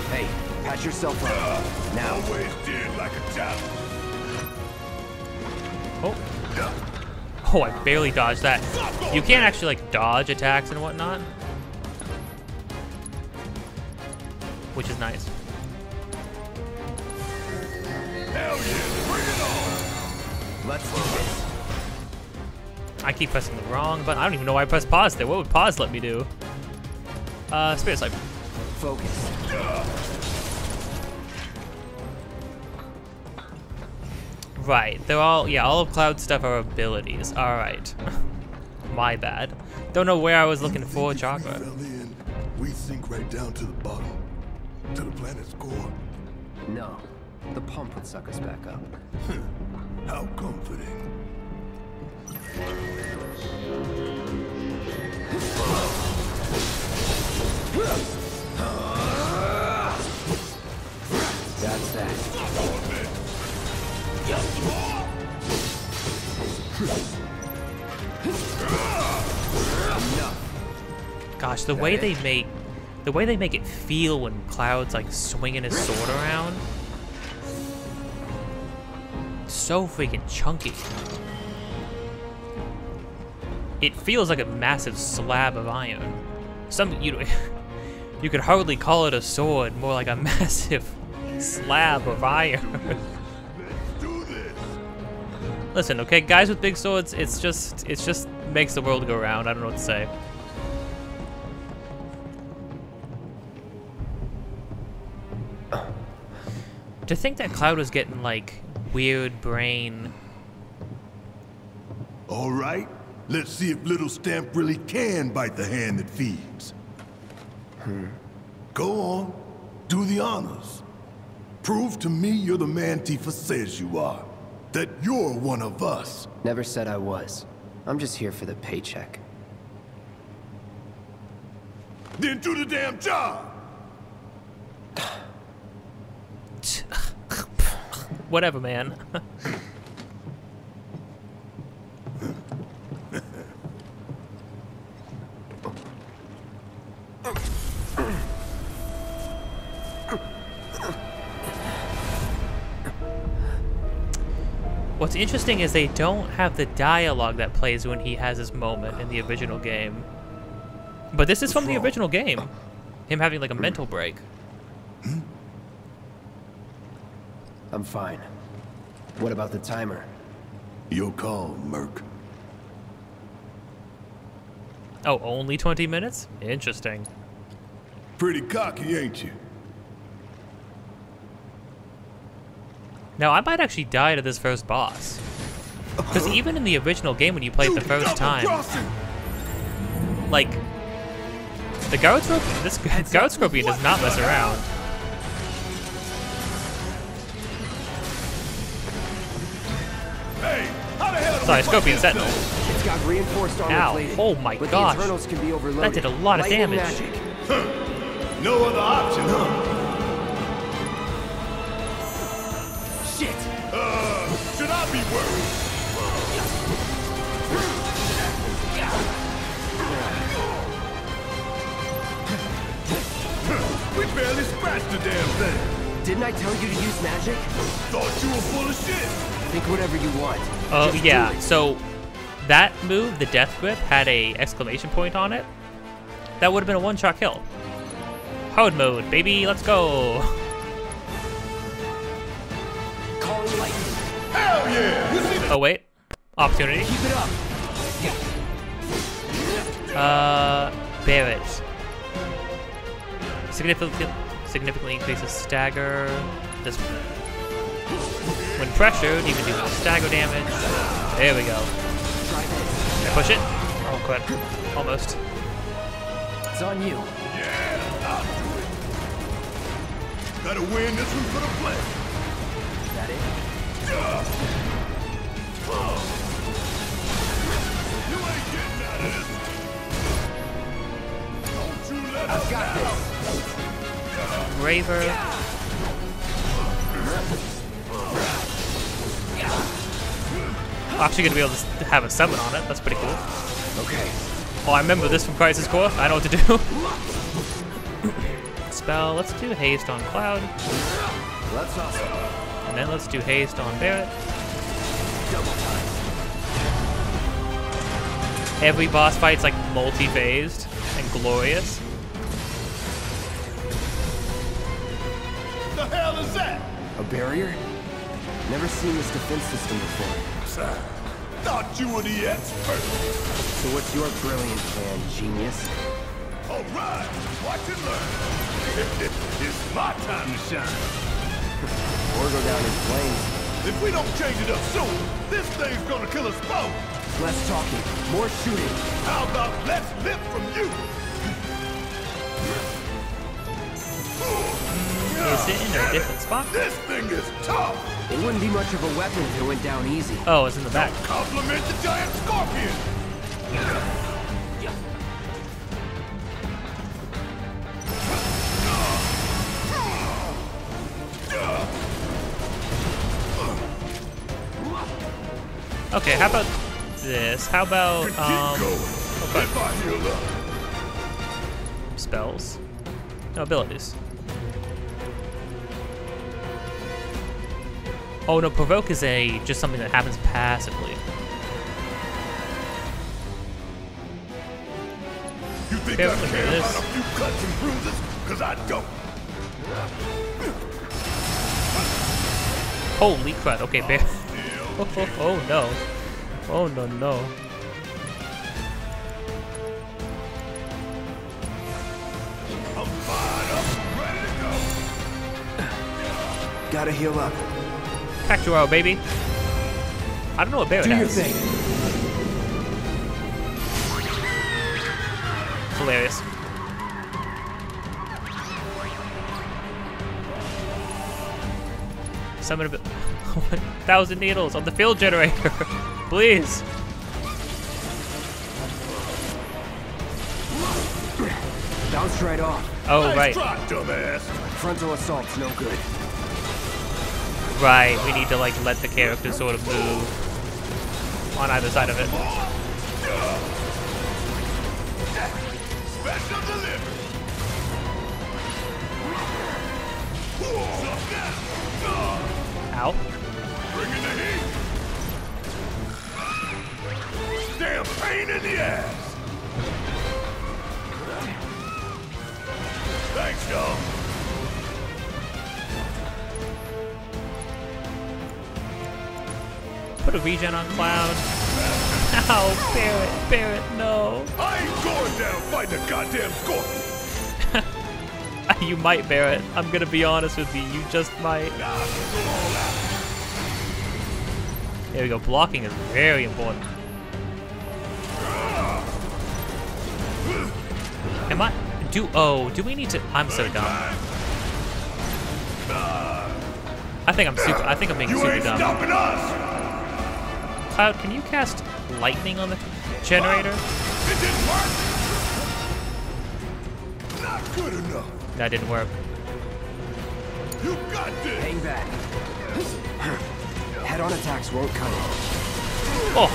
Hey, patch yourself up. Now. Always did like a chap. Oh, I barely dodged that. You can't actually like dodge attacks and whatnot, which is nice. Hell yeah, bring it on. Let's do this. I keep pressing the wrong button. I don't even know why I pressed pause there. What would pause let me do? Spirit Sniper. Focus. Right, they're all, yeah, all of Cloud's stuff are abilities. All right. My bad. Don't know where I was looking for chakra. Fell in, we sink right down to the bottom, to the planet's core. No, the pump would suck us back up. How comforting. That's that. Gosh, the way they make it feel when Cloud's like swinging his sword around, so freaking chunky. it feels like a massive slab of iron. You could hardly call it a sword, more like a massive slab of iron. Listen, okay, guys with big swords, it's just makes the world go round. I don't know what to say. To think that Cloud was getting like weird brain. All right, let's see if little Stamp really can bite the hand that feeds. Go on, do the honors. Prove to me you're the man Tifa says you are. That you're one of us. Never said I was. I'm just here for the paycheck. Then do the damn job! Whatever, man. What's interesting is they don't have the dialogue that plays when he has his moment in the original game. But this is from the original game. Him having like a mental break. I'm fine. What about the timer? Your call, Merc. Oh, only 20 minutes? Interesting. Pretty cocky, ain't you? Now, I might actually die to this first boss. Because even in the original game when you played the first time, like, the Guard Scorpion, this Guard Scorpion does not mess around. Hey, how the hell Sorry, Scorpion Sentinel. It's got reinforced armor Ow, plating, oh my but gosh. the internals can be overloaded. That did a lot of Lightning damage. Magic. No other option, huh? Shit! Should I be worried? We barely scratched the damn thing. Didn't I tell you to use magic? Thought you were full of shit. Think whatever you want. Oh, Just yeah, do it. so that move, the Death Grip, had a exclamation point on it. That would have been a one-shot kill. Hard mode, baby, let's go. Calling lightning. Hell yeah! You see that? Oh, wait. Opportunity. Keep it up. Barrett. Significantly increases stagger. This when pressured, you can do stagger damage. There we go. Can I push it? Oh, good. Almost. It's on you. Yeah, I'll do it. Gotta win this one for the play. That it? You ain't getting out of this. Don't you let I've us got down. this. Braver. Actually gonna be able to have a summon on it. That's pretty cool. Okay. Oh, I remember this from Crisis Core. I know what to do. Spell. Let's do haste on Cloud. That's awesome. And then let's do haste on Barrett. Double time. Every boss fight's like multi-phased and glorious. The hell is that? A barrier? Never seen this defense system before. Thought you were the expert. So what's your brilliant plan, genius? All right, watch and learn. It's my time to shine. Or go down in flames. If we don't change it up soon, this thing's gonna kill us both. Less talking, more shooting. How about let's live from you? Is it in a different spot? This thing is tough. It wouldn't be much of a weapon if it went down easy. Oh, it's in the back. Compliment the giant scorpion. Okay, how about this? How about Keep going. okay. If I heal up. Spells? No, abilities. Oh no, provoke is just something that happens passively. You think Barrett I can do care this. about a few cuts and bruises? Because I don't. Holy crap. Okay, Barrett. Oh no. Oh no, no. I'm fired up, ready to go. Gotta heal up. Cactuaro, baby. I don't know what Barrett Do your has. thing. Hilarious. Summon a bit. 1,000 needles on the field generator. Please. Bounced right off. Oh, Nice right. try, dumbass. Frontal assault's no good. Right. We need to, like, let the character sort of move on either side of it. Special delivery. Ow. Bringing the heat. Damn pain in the ass. Thanks, dog. Put a regen on Cloud. Ow, Barrett, no. I ain't going down fighting a goddamn scorpion. You might, Barrett. I'm gonna be honest with you. You just might. There we go. Blocking is very important. Am I? Do we need to? I'm so dumb. I think I'm being You super ain't dumb. stopping us. Cloud, can you cast lightning on the generator? It didn't work. Not good enough. That didn't work. You got this. Hang back. Head-on attacks won't cut it. Oh,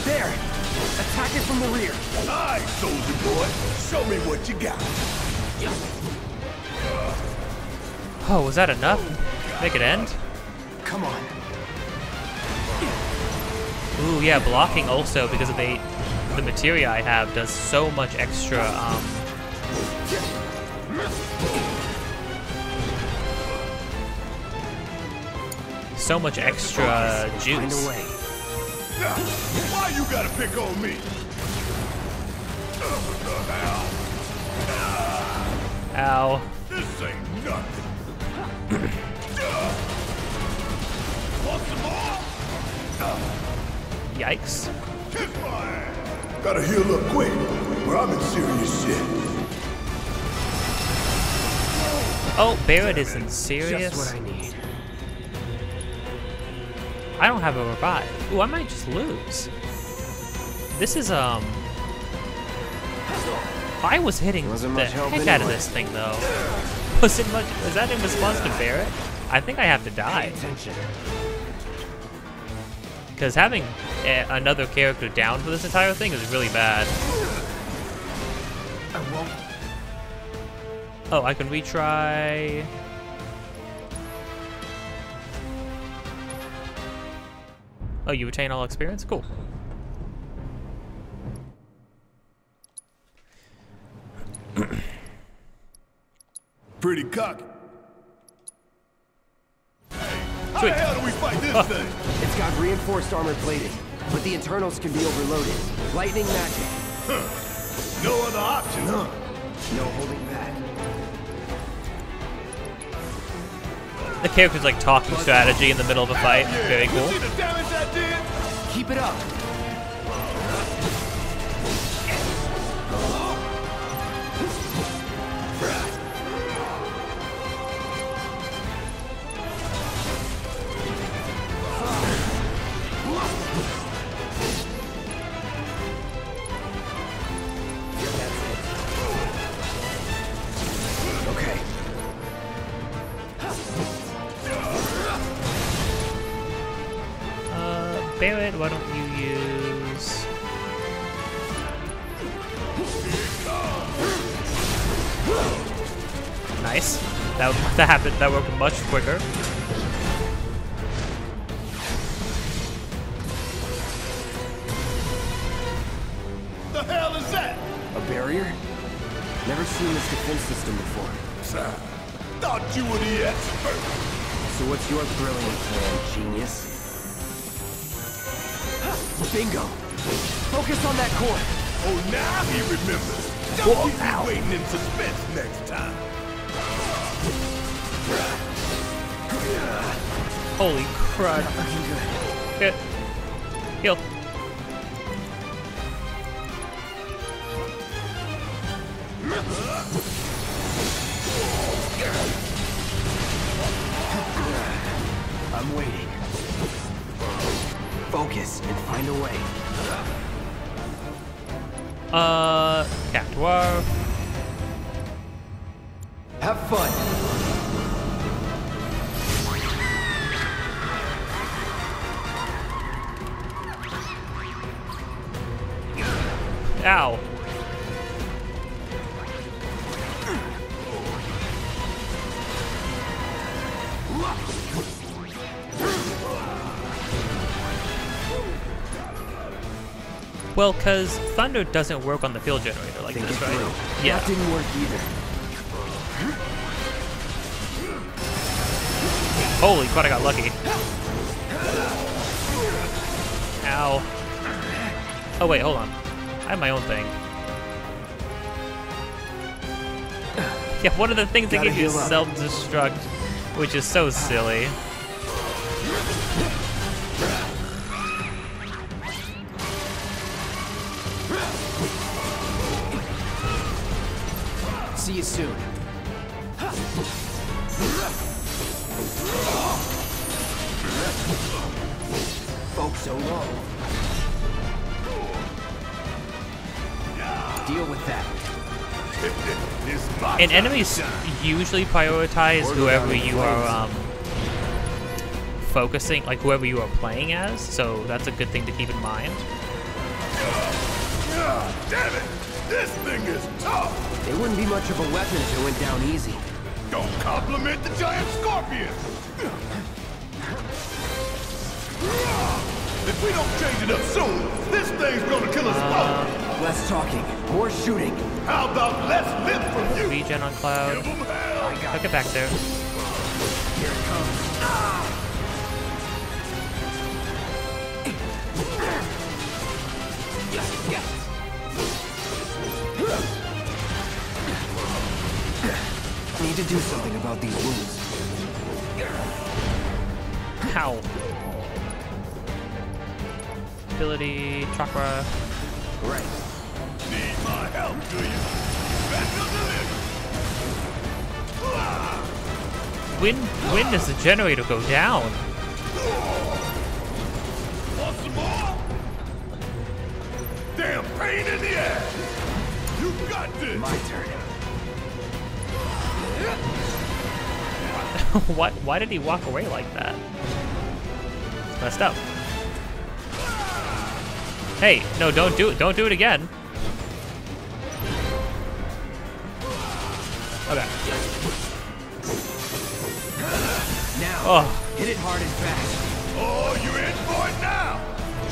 There! Attack it from the rear. All right, soldier boy. Show me what you got. oh, was that enough? Make it end? Come on. Ooh, yeah, blocking also because of the materia I have does so much extra. So much extra Find juice. a way. Now, why you gotta pick on me? Ow. This ain't nothing. Want some more? Yikes. Kiss my ass. Gotta heal up quick, or I'm in serious shit. Oh, Barrett is in serious. Just what I need. I don't have a revive. Ooh, I might just lose. This is I was hitting Wasn't the much help heck out of anyway. this thing though. Was it much? Was that in response to Barrett? I think I have to die. Pay attention. Because having another character down for this entire thing is really bad. I won't. Oh, I can retry. Oh, you retain all experience? Cool. Pretty cocky. How Sweet. the hell do we fight this thing? It's got reinforced armor plating, but the internals can be overloaded. Lightning magic. No other option, huh? No holding back. The character's like talking strategy in the middle of a fight. Very cool. You see the damage I did? Keep it up. Okay. Barrett, why don't you use... Nice. That happened. That worked much quicker. seen this defense system before. Thought you were the expert. So what's your brilliant plan, genius? Bingo! Focus on that core! Oh, now he remembers. Don't keep me waiting in suspense next time. Holy crud. Good. Heal. I'm waiting. Focus and find a way. Cactuar. Have fun. Ow. Well, because thunder doesn't work on the field generator like this, right? Yeah. That didn't work either. Holy crud, I got lucky. Ow. Oh wait, hold on. I have my own thing. Yeah, one of the things that give you self-destruct, which is so silly. See you soon. Folks so long. Deal with that. And enemies usually prioritize whoever you are focusing, like whoever you are playing as, so that's a good thing to keep in mind. Damn it! This thing is tough! It wouldn't be much of a weapon if it went down easy. Don't compliment the giant scorpion! If we don't change it up soon, this thing's gonna kill us both! Less talking, more shooting. How about less lip from you? Regen on Cloud. Give 'em hell! I'll get back there. Here it comes. Need to do something about these wounds. Ow. Ability, chakra. Right. Need my help, do you? Back up the limb! When does the generator go down? Want some more? Damn pain in the ass! You got this! My turn. Why did he walk away like that? It's messed up. Hey, no, don't do it again. Okay. Now, Oh. hit it hard and fast. Oh, you're in for it now!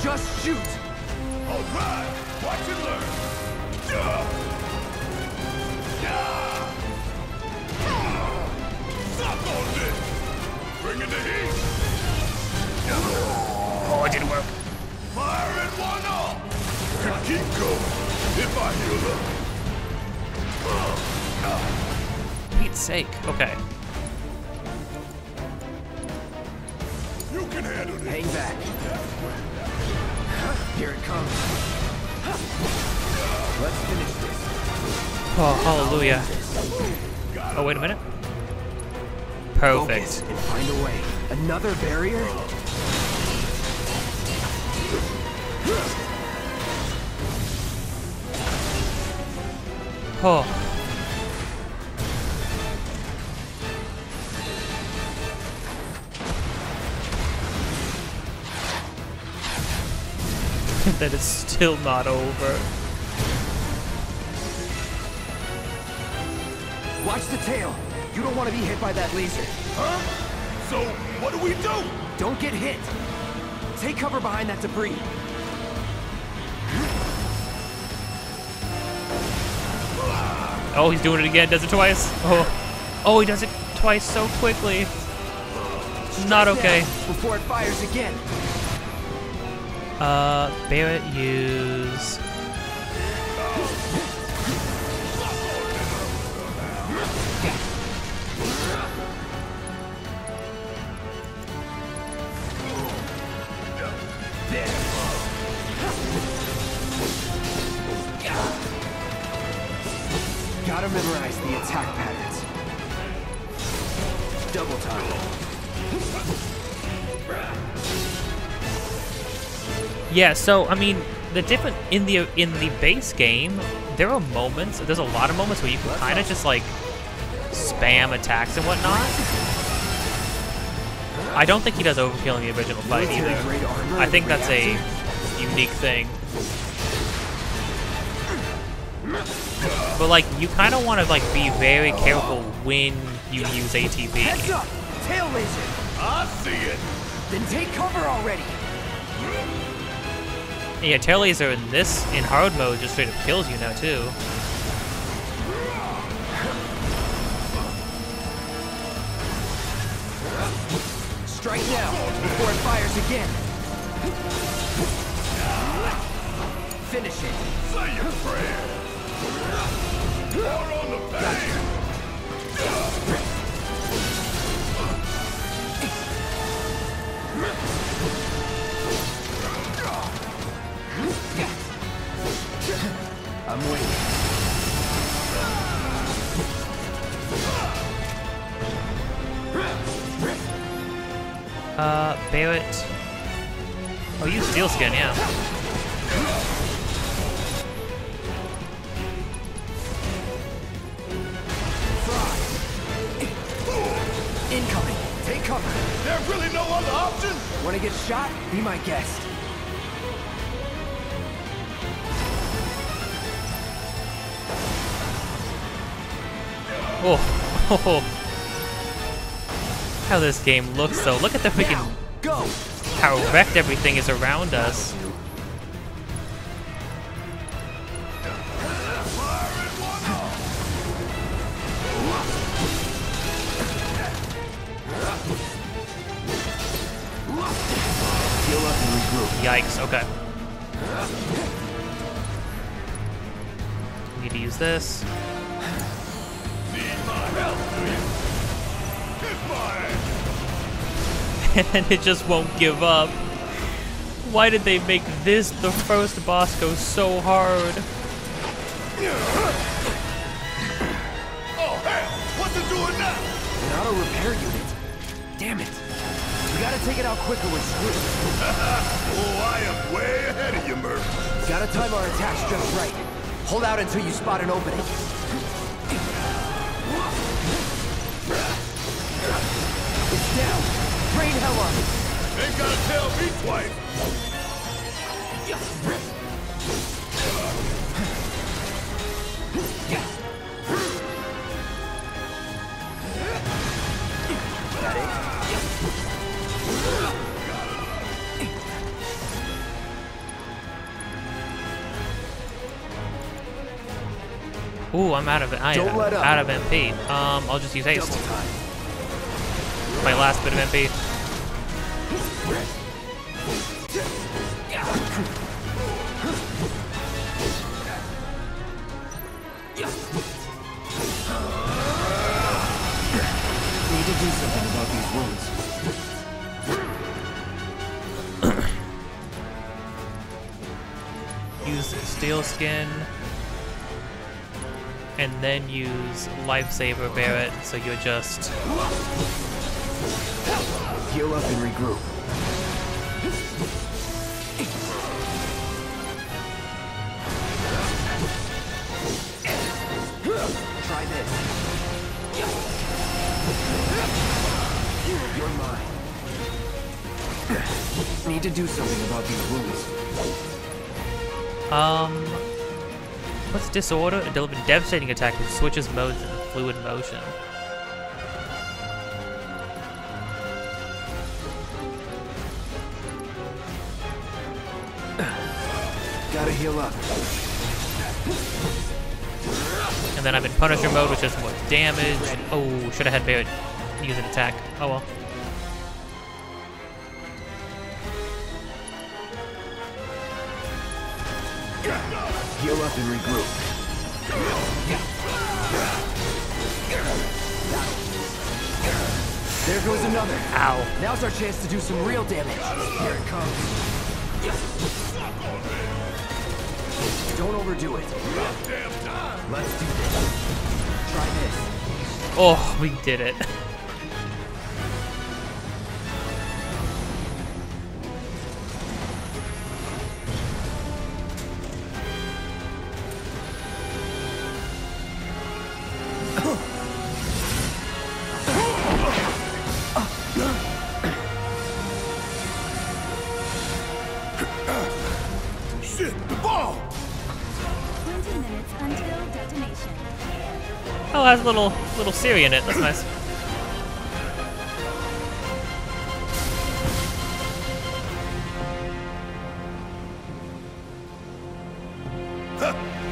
Just shoot. All right, watch and learn. Suck on this! Bring in the heat! Oh, it didn't work. Fire in one off! Could keep going if I heal up. Pete's sake. Okay. You can handle this. Hang back. Here it comes. Let's finish this. Oh, hallelujah. Oh, wait a minute. Perfect. Focus and find a way. Another barrier? Oh. That is still not over. Watch the tail. You don't want to be hit by that laser. Huh? So, what do we do? Don't get hit. Take cover behind that debris. Oh, he's doing it again. Does it twice. Oh, he does it twice so quickly. Not okay. Before it fires again. Barrett use. Gotta memorize the attack patterns. Double time. Yeah, so I mean, the different in the base game, there's a lot of moments where you can kind of just like spam attacks and whatnot. I don't think he does overkill in the original fight either. I think that's a unique thing. But like, you kind of want to like be very careful when you use ATB. Heads up! Tail laser! I see it! Then take cover already! Yeah, tail laser in hard mode just straight up kills you now too. Strike now, before it fires again. Finish it. Say your prayer! More on the back! I'm waiting. Barrett. Oh, use Steel Skin, yeah. Incoming. Take cover. There's really no other option? Wanna get shot? Be my guest. Oh. How this game looks though. Look at the freaking Go. how wrecked everything is around us. Heal up and regroup. Yikes, okay. Need to use this. Need my help, do you? Kiss my ass! And it just won't give up. Why did they make this the first boss go so hard? Oh, hell! What's it doing now? An auto repair unit. Damn it. We gotta take it out quicker with screws. Oh, I am way ahead of you, Murph. Gotta time our attacks just right. Hold out until you spot an opening. It's down. Rain hell on it. Ain't gotta tell me twice. That it? Ooh, I'm out of it. I am out of MP. I'll just use haste. My last bit of MP. Need to do something about these wounds. Use Steel Skin. And then use Lifesaver Barrett, so you're just... Heal up and regroup. Try this. You're mine. Need to do something about these wounds. What's Disorder? A devastating attack which switches modes in fluid motion. Gotta heal up. And And then I'm in Punisher mode, which does more damage. Oh, should have had Barret use an attack. Oh well. Heal up and regroup. There goes another. Ow. Now's our chance to do some real damage. Here it comes. Don't overdo it. Let's do this. Try this. Oh, we did it. Shit, the ball! 20 minutes until detonation. Oh, it has a little Siri in it. That's nice.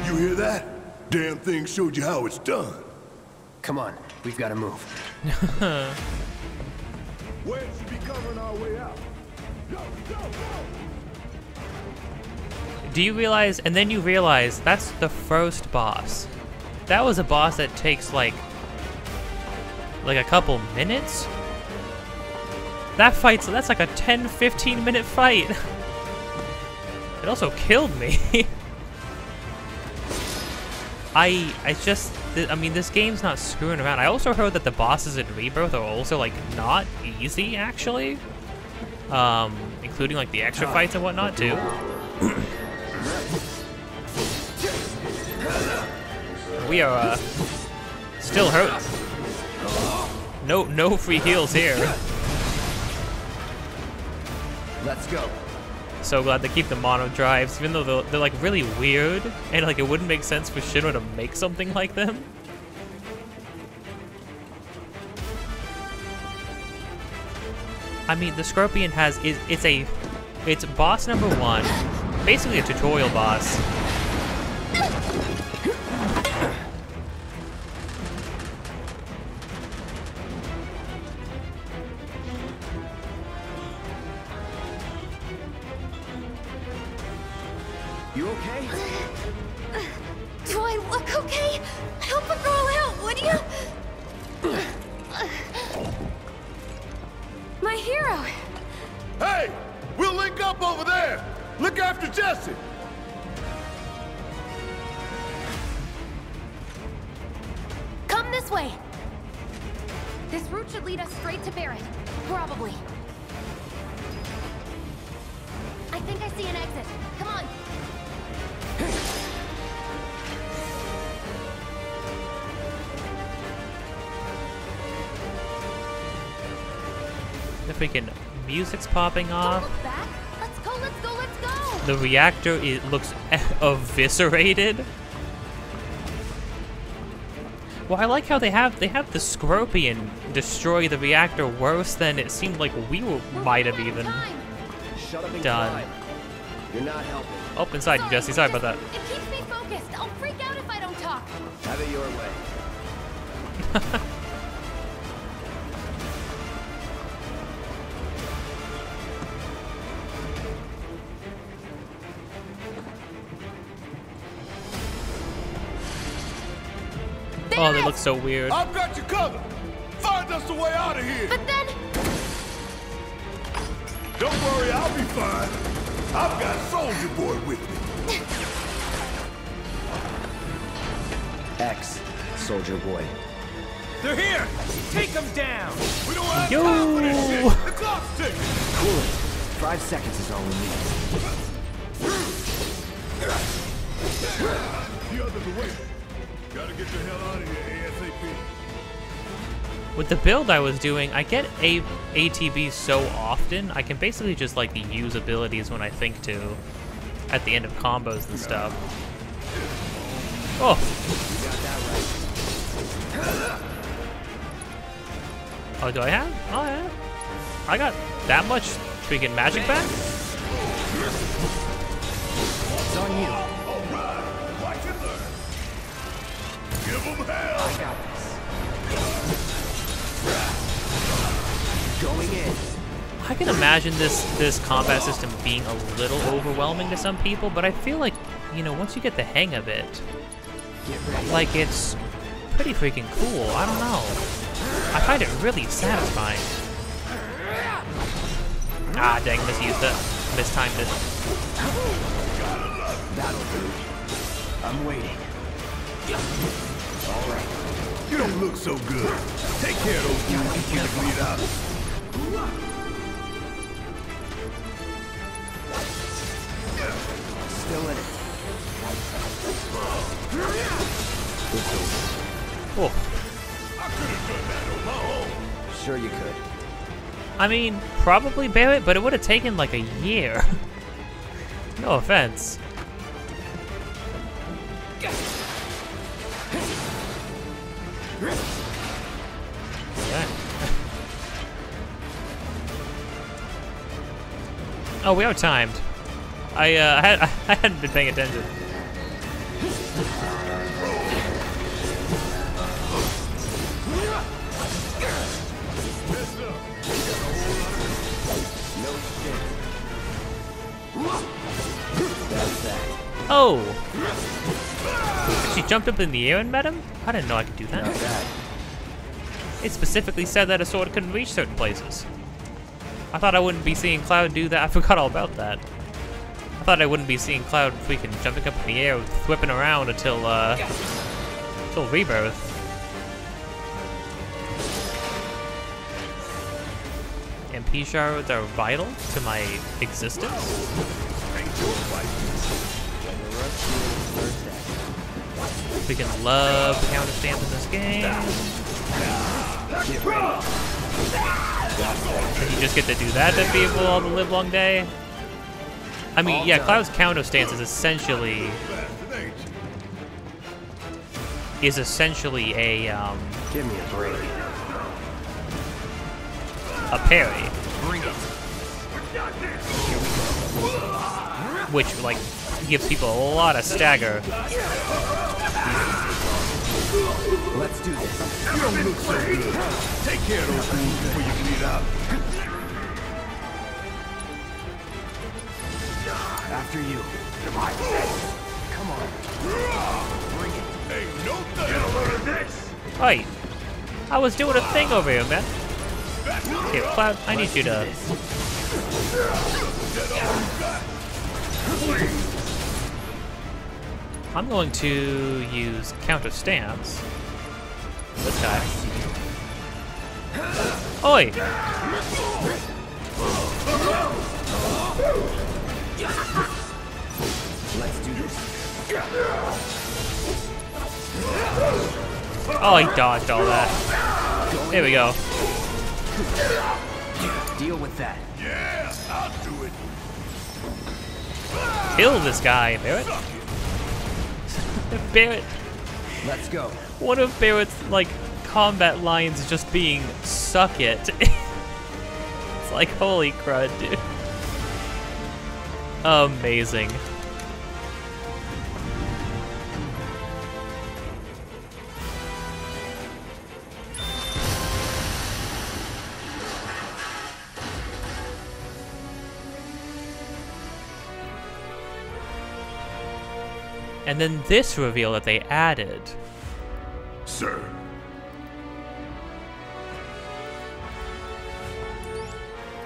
You hear that? Damn thing showed you how it's done. Come on, we've got to move. Where should be covering our way out? Go, go, go! Do you realize, and then you realize, that's the first boss. That was a boss that takes like a couple minutes? That's like a 10-15 minute fight. It also killed me. I mean, this game's not screwing around. I also heard that the bosses in Rebirth are also like not easy, actually. Including like the extra fights and whatnot too. We are still hurt. No free heals here. Let's go. So glad they keep the mono drives, even though they're like really weird, and like it wouldn't make sense for Shinra to make something like them. I mean, the Scorpion it's boss number 1, basically a tutorial boss. You okay? Do I look okay? Help a girl out, would you? My hero! Hey! We'll link up over there! Look after Jesse! Come this way. This route should lead us straight to Barret. Probably. I think I see an exit. Come on. The freaking music's popping Don't off. look back. Let's go, let's go, let's go. The reactor looks eviscerated. Well, I like how they have the Scorpion destroy the reactor worse than it seemed like we might have even Shut up and done. climb. You're not helping. Oh, inside you, Jesse. Sorry about that. It keeps me focused. I'll freak out if I don't talk. Have it your way. Oh, they look so weird. I've got you covered! Find us a way out of here! But then... Don't worry, I'll be fine. I've got Soldier Boy with me. X, Soldier Boy. They're here! Take them down! We don't have time for this shit! The clock's ticking! Cool it. 5 seconds is all we need. The other's away. Gotta get the hell out of here ASAP. With the build I was doing, I get ATB so often, I can basically just like use abilities when I think to at the end of combos and stuff. Oh! Oh, do I have? Oh, yeah. I got that much freaking magic back? It's on you. Give them hell! I got this. Going in. I can imagine this combat system being a little overwhelming to some people, but I feel like, you know, once you get the hang of it, like, it's pretty freaking cool. I don't know. I find it really satisfying. Ah, dang, misused it. Mistimed it. That'll do. I'm waiting. All right. You don't look so good. Take care of those fools and keep the bleed out. Still in it. Oh. I could have done that on my own. Sure you could. I mean, probably Barrett, but it would have taken like a year. No offense. Yeah. Oh, we are timed. I hadn't been paying attention. Oh! She jumped up in the air and met him? I didn't know I could do that. It specifically said that a sword couldn't reach certain places. I thought I wouldn't be seeing Cloud do that. I forgot all about that. I thought I wouldn't be seeing Cloud freaking jumping up in the air, whipping around until Rebirth. MP shards are vital to my existence. Freaking love counter stamps in this game. And you just get to do that to people all the live long day. I mean, yeah, Cloud's counter stance is essentially a Give me a break. a parry, which like gives people a lot of stagger. Let's do this. You don't look so good. Take care of those fools before you bleed out. After you. Come on. Bring it. Ain't no thing. Right, I was doing a thing over here, man. Here, Cloud, I need you to. I'm going to use counter stance. This guy. Oi! Let's do this. Oh, he dodged all that. There we go. Deal with that. Yeah, I'll do it. Kill this guy, Barrett. Barrett. Let's go. One of Barrett's like combat lines is just being "suck it." It's like holy crud, dude. Amazing. And then this reveal that they added. Sir.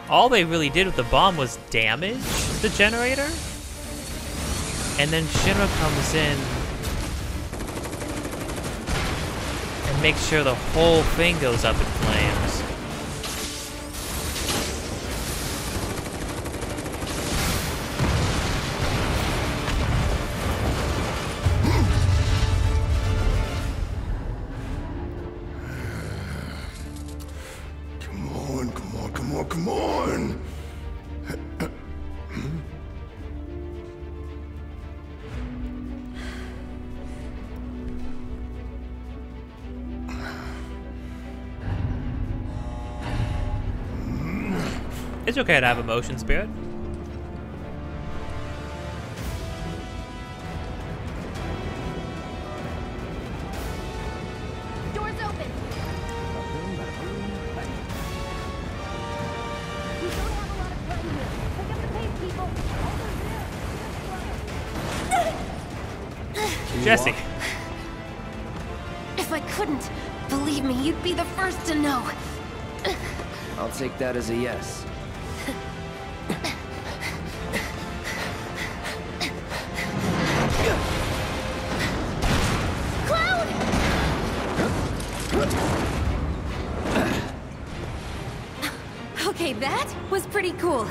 All they really did with the bomb was damage the generator. And then Shinra comes in and makes sure the whole thing goes up in flames. Come on. It's okay to have emotion, Spirit. Jesse. If I couldn't, believe me, you'd be the first to know. I'll take that as a yes. Cloud! Okay, that was pretty cool.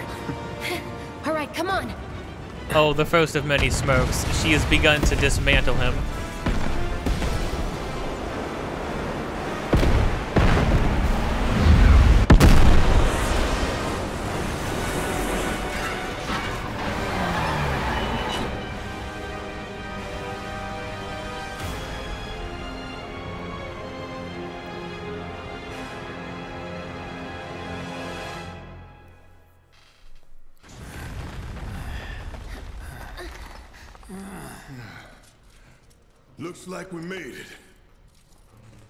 All right, come on. Oh, the first of many smokes. She has begun to dismantle him. Looks like we made it.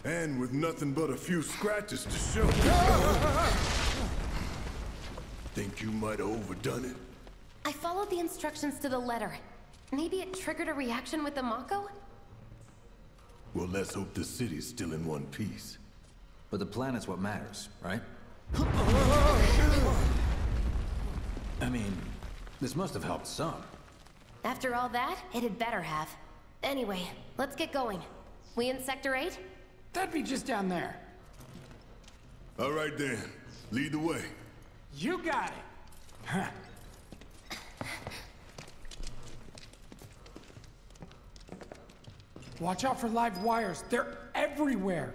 And with nothing but a few scratches to show. Think you might have overdone it? I followed the instructions to the letter. Maybe it triggered a reaction with the Mako? Well, let's hope the city's still in one piece. But the planet's what matters, right? I mean, this must have helped some. After all that, it had better have. Anyway, let's get going. We in Sector 8? That'd be just down there. All right then, lead the way. You got it. Huh. Watch out for live wires. They're everywhere.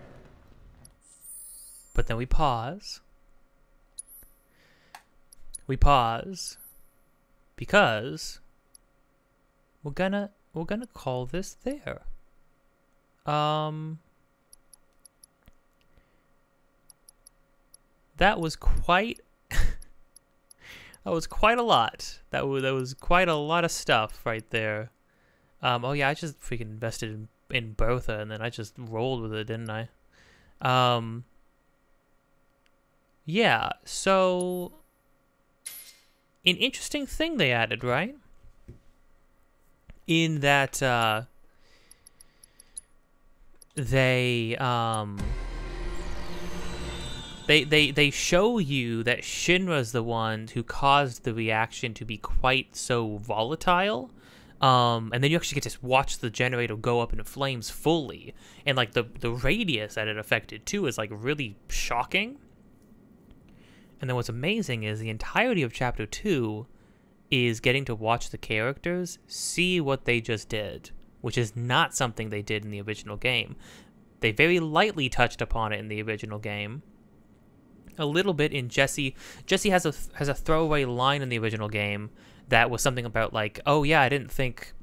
But then we pause. We pause because we're gonna call this there. That was quite that was quite a lot. That was quite a lot of stuff right there. Oh yeah, I just freaking invested in Bertha and then I just rolled with it, didn't I? Yeah, so an interesting thing they added, right? In that they show you that Shinra's the one who caused the reaction to be quite so volatile. And then you actually get to watch the generator go up in flames fully. And like the radius that it affected too is like really shocking. And then what's amazing is the entirety of Chapter 2 is getting to watch the characters see what they just did, which is not something they did in the original game. They very lightly touched upon it in the original game. A little bit in Jesse. Jesse has a throwaway line in the original game that was something about like, oh yeah, I didn't think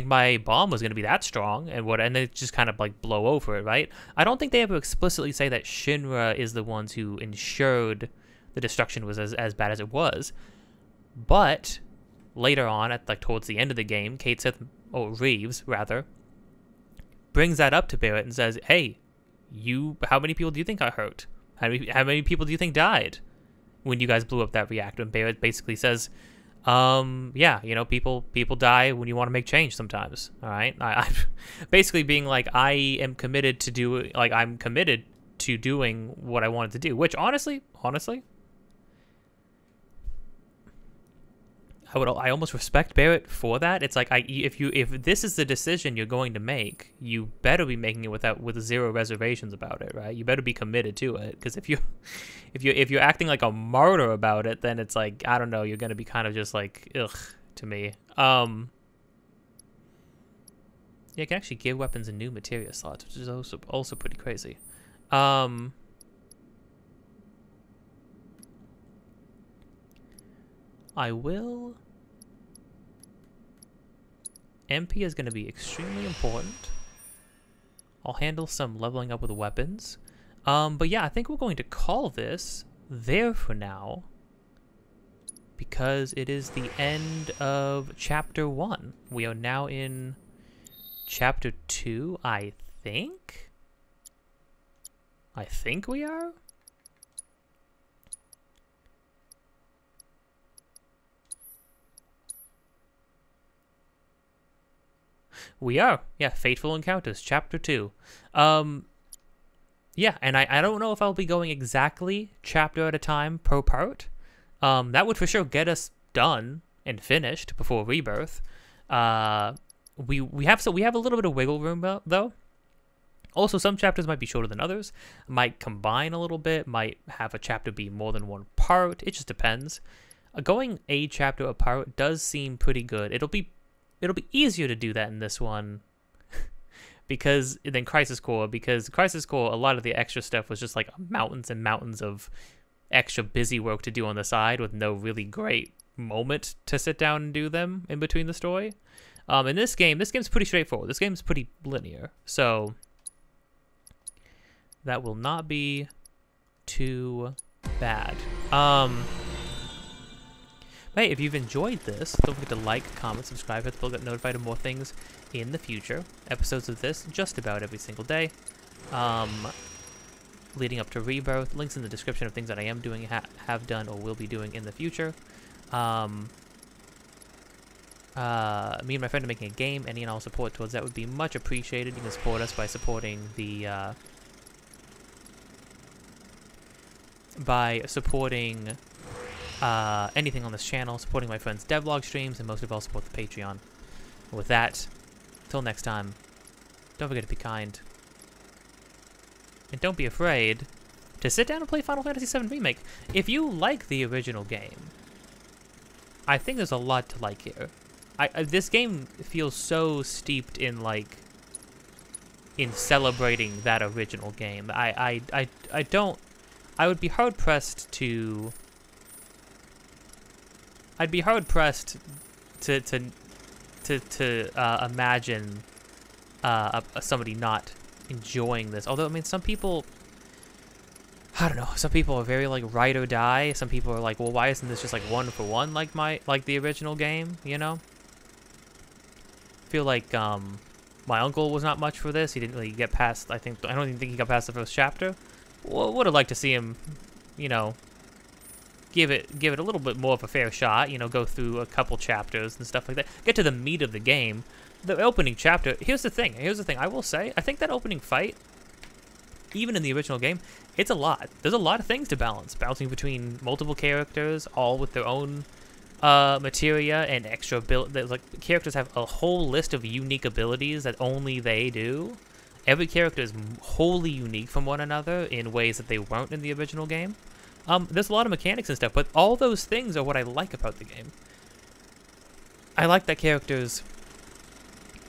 my bomb was going to be that strong, and they just kind of like blow over it, right? I don't think they ever explicitly say that Shinra is the ones who ensured the destruction was as bad as it was. But later on, at like towards the end of the game, Reeves rather, brings that up to Barrett and says, "Hey, how many people do you think I hurt? How many people do you think died when you guys blew up that reactor?" And Barrett basically says, yeah, you know, people die when you want to make change sometimes. All right, I'm basically being like, I'm committed to doing what I wanted to do. Which honestly, I almost respect Barrett for that. It's like if this is the decision you're going to make, you better be making it with zero reservations about it, right? You better be committed to it, because if you're acting like a martyr about it, then it's like, I don't know, you're gonna be kind of just like, ugh, to me. Yeah, you can actually give weapons in new materia slots, which is also pretty crazy. MP is going to be extremely important. I'll handle some leveling up with weapons. But yeah, I think we're going to call this there for now, because it is the end of Chapter 1. We are now in Chapter 2, I think? I think we are? We are. Yeah, Fateful Encounters, Chapter 2. Yeah, and I don't know if I'll be going exactly chapter at a time per part. That would for sure get us done and finished before Rebirth. We have a little bit of wiggle room though. Also, some chapters might be shorter than others, might combine a little bit, might have a chapter be more than one part. It just depends. Going a chapter apart does seem pretty good. It'll be easier to do that in this one than Crisis Core, because Crisis Core, a lot of the extra stuff was just like mountains and mountains of extra busy work to do on the side with no really great moment to sit down and do them in between the story. In this game's pretty straightforward. This game's pretty linear, so that will not be too bad. Hey, if you've enjoyed this, don't forget to like, comment, subscribe, hit the bell, get notified of more things in the future. Episodes of this just about every single day. Leading up to Rebirth. Links in the description of things that I am doing, have done, or will be doing in the future. Me and my friend are making a game. Any and all support towards that would be much appreciated. You can support us by supporting the anything on this channel, supporting my friend's devlog streams, and most of all, support the Patreon. And with that, till next time, don't forget to be kind. And don't be afraid to sit down and play Final Fantasy VII Remake. If you like the original game, I think there's a lot to like here. This game feels so steeped in, like, in celebrating that original game. I would be hard pressed to imagine somebody not enjoying this. Although, I mean, some people, I don't know, some people are very, like, ride or die. Some people are like, well, why isn't this just, like, one for one like the original game, you know? I feel like my uncle was not much for this. He didn't really get past, I don't even think he got past the first chapter. Well, would have liked to see him, you know, give it a little bit more of a fair shot, you know, go through a couple chapters and stuff like that. Get to the meat of the game. The opening chapter, here's the thing, I will say, I think that opening fight, even in the original game, it's a lot. There's a lot of things to balance. Balancing between multiple characters, all with their own materia and extra like, characters have a whole list of unique abilities that only they do. Every character is wholly unique from one another in ways that they weren't in the original game. There's a lot of mechanics and stuff, but all those things are what I like about the game. I like that characters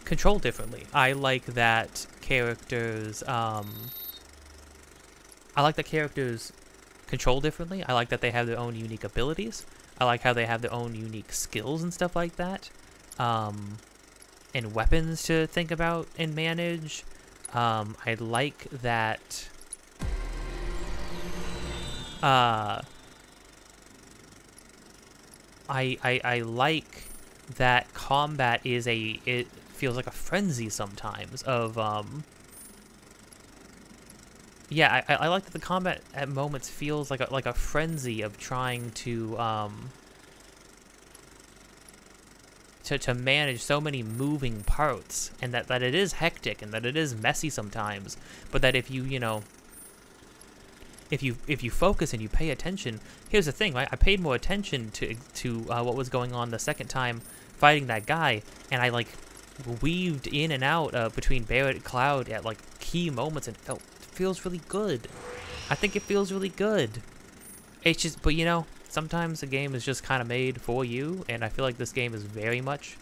control differently. I like that characters control differently. I like that they have their own unique abilities. I like how they have their own unique skills and stuff like that. And weapons to think about and manage. I like that I like that combat it feels like a frenzy sometimes of yeah, I like that the combat at moments feels like a frenzy of trying to manage so many moving parts, and that it is hectic and that it is messy sometimes, but that if you know, if you focus and you pay attention. Here's the thing, right? I paid more attention to what was going on the second time fighting that guy, and I like weaved in and out between Barret and Cloud at like key moments, and it feels really good. I think it feels really good. It's just, but you know, sometimes the game is just kind of made for you, and I feel like this game is very much,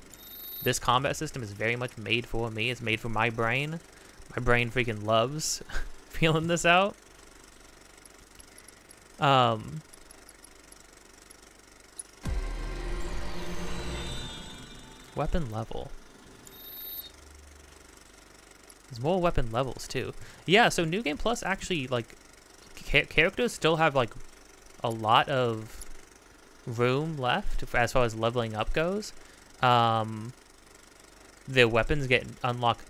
this combat system is very much made for me. It's made for my brain. My brain freaking loves feeling this out. Weapon level. There's more weapon levels too. Yeah, so New Game Plus actually, like, characters still have like a lot of room left as far as leveling up goes. Their weapons get unlocked.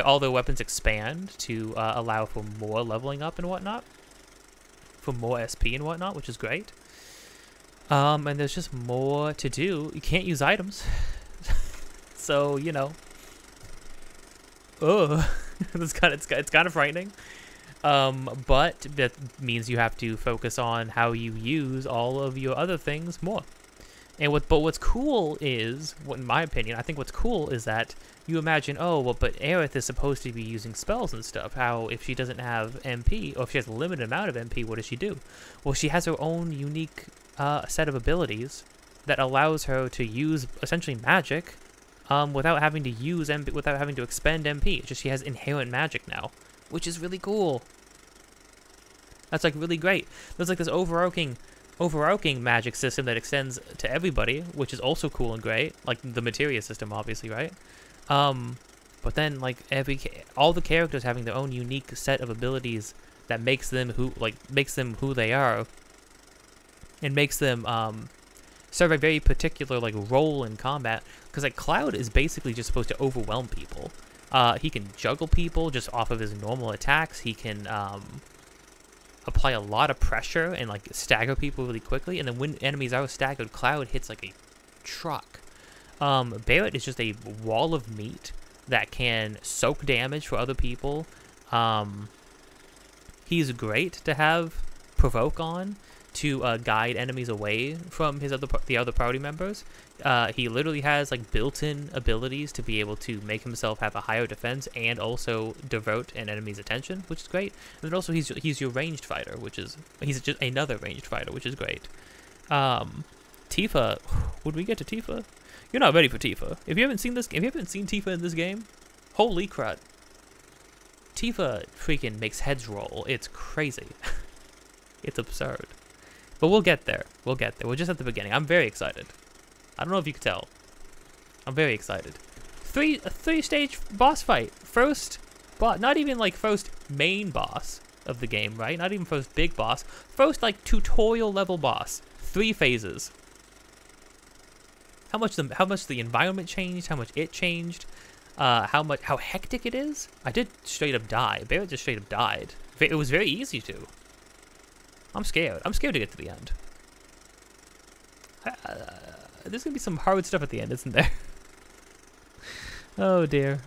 All their weapons expand to allow for more leveling up and whatnot, for more SP and whatnot, which is great. And there's just more to do. You can't use items, so you know, ugh, it's kind of frightening. But that means you have to focus on how you use all of your other things more. And what's cool is, in my opinion, I think what's cool is that you imagine, oh, well, but Aerith is supposed to be using spells and stuff. How, if she doesn't have MP, or if she has a limited amount of MP, what does she do? Well, she has her own unique set of abilities that allows her to use essentially magic without having to use MP, without having to expend MP. It's just she has inherent magic now, which is really cool. That's like really great. There's like this overarching magic system that extends to everybody, which is also cool and great. Like the materia system, obviously, right? But then like all the characters having their own unique set of abilities that makes them who they are, and makes them serve a very particular like role in combat. Because like Cloud is basically just supposed to overwhelm people. He can juggle people just off of his normal attacks. He can apply a lot of pressure and like stagger people really quickly. And then when enemies are staggered, Cloud hits like a truck. Barret is just a wall of meat that can soak damage for other people. He's great to have provoke on to guide enemies away from the other party members. He literally has like built-in abilities to be able to make himself have a higher defense and also divert an enemy's attention, which is great. And then also he's your ranged fighter, he's just another ranged fighter, which is great. Tifa, would we get to Tifa? You're not ready for Tifa. If you haven't seen Tifa in this game, holy crud. Tifa freaking makes heads roll. It's crazy. It's absurd. But we'll get there. We're just at the beginning. I'm very excited. I don't know if you could tell. I'm very excited. A three-stage boss fight. First boss, not even like first main boss of the game, right? Not even first big boss. First like tutorial level boss. 3 phases. How much the environment changed, how much it changed, how hectic it is. I did straight up die. Barret just straight up died. It was very easy to. I'm scared. I'm scared to get to the end. There's gonna be some hard stuff at the end, isn't there? Oh dear.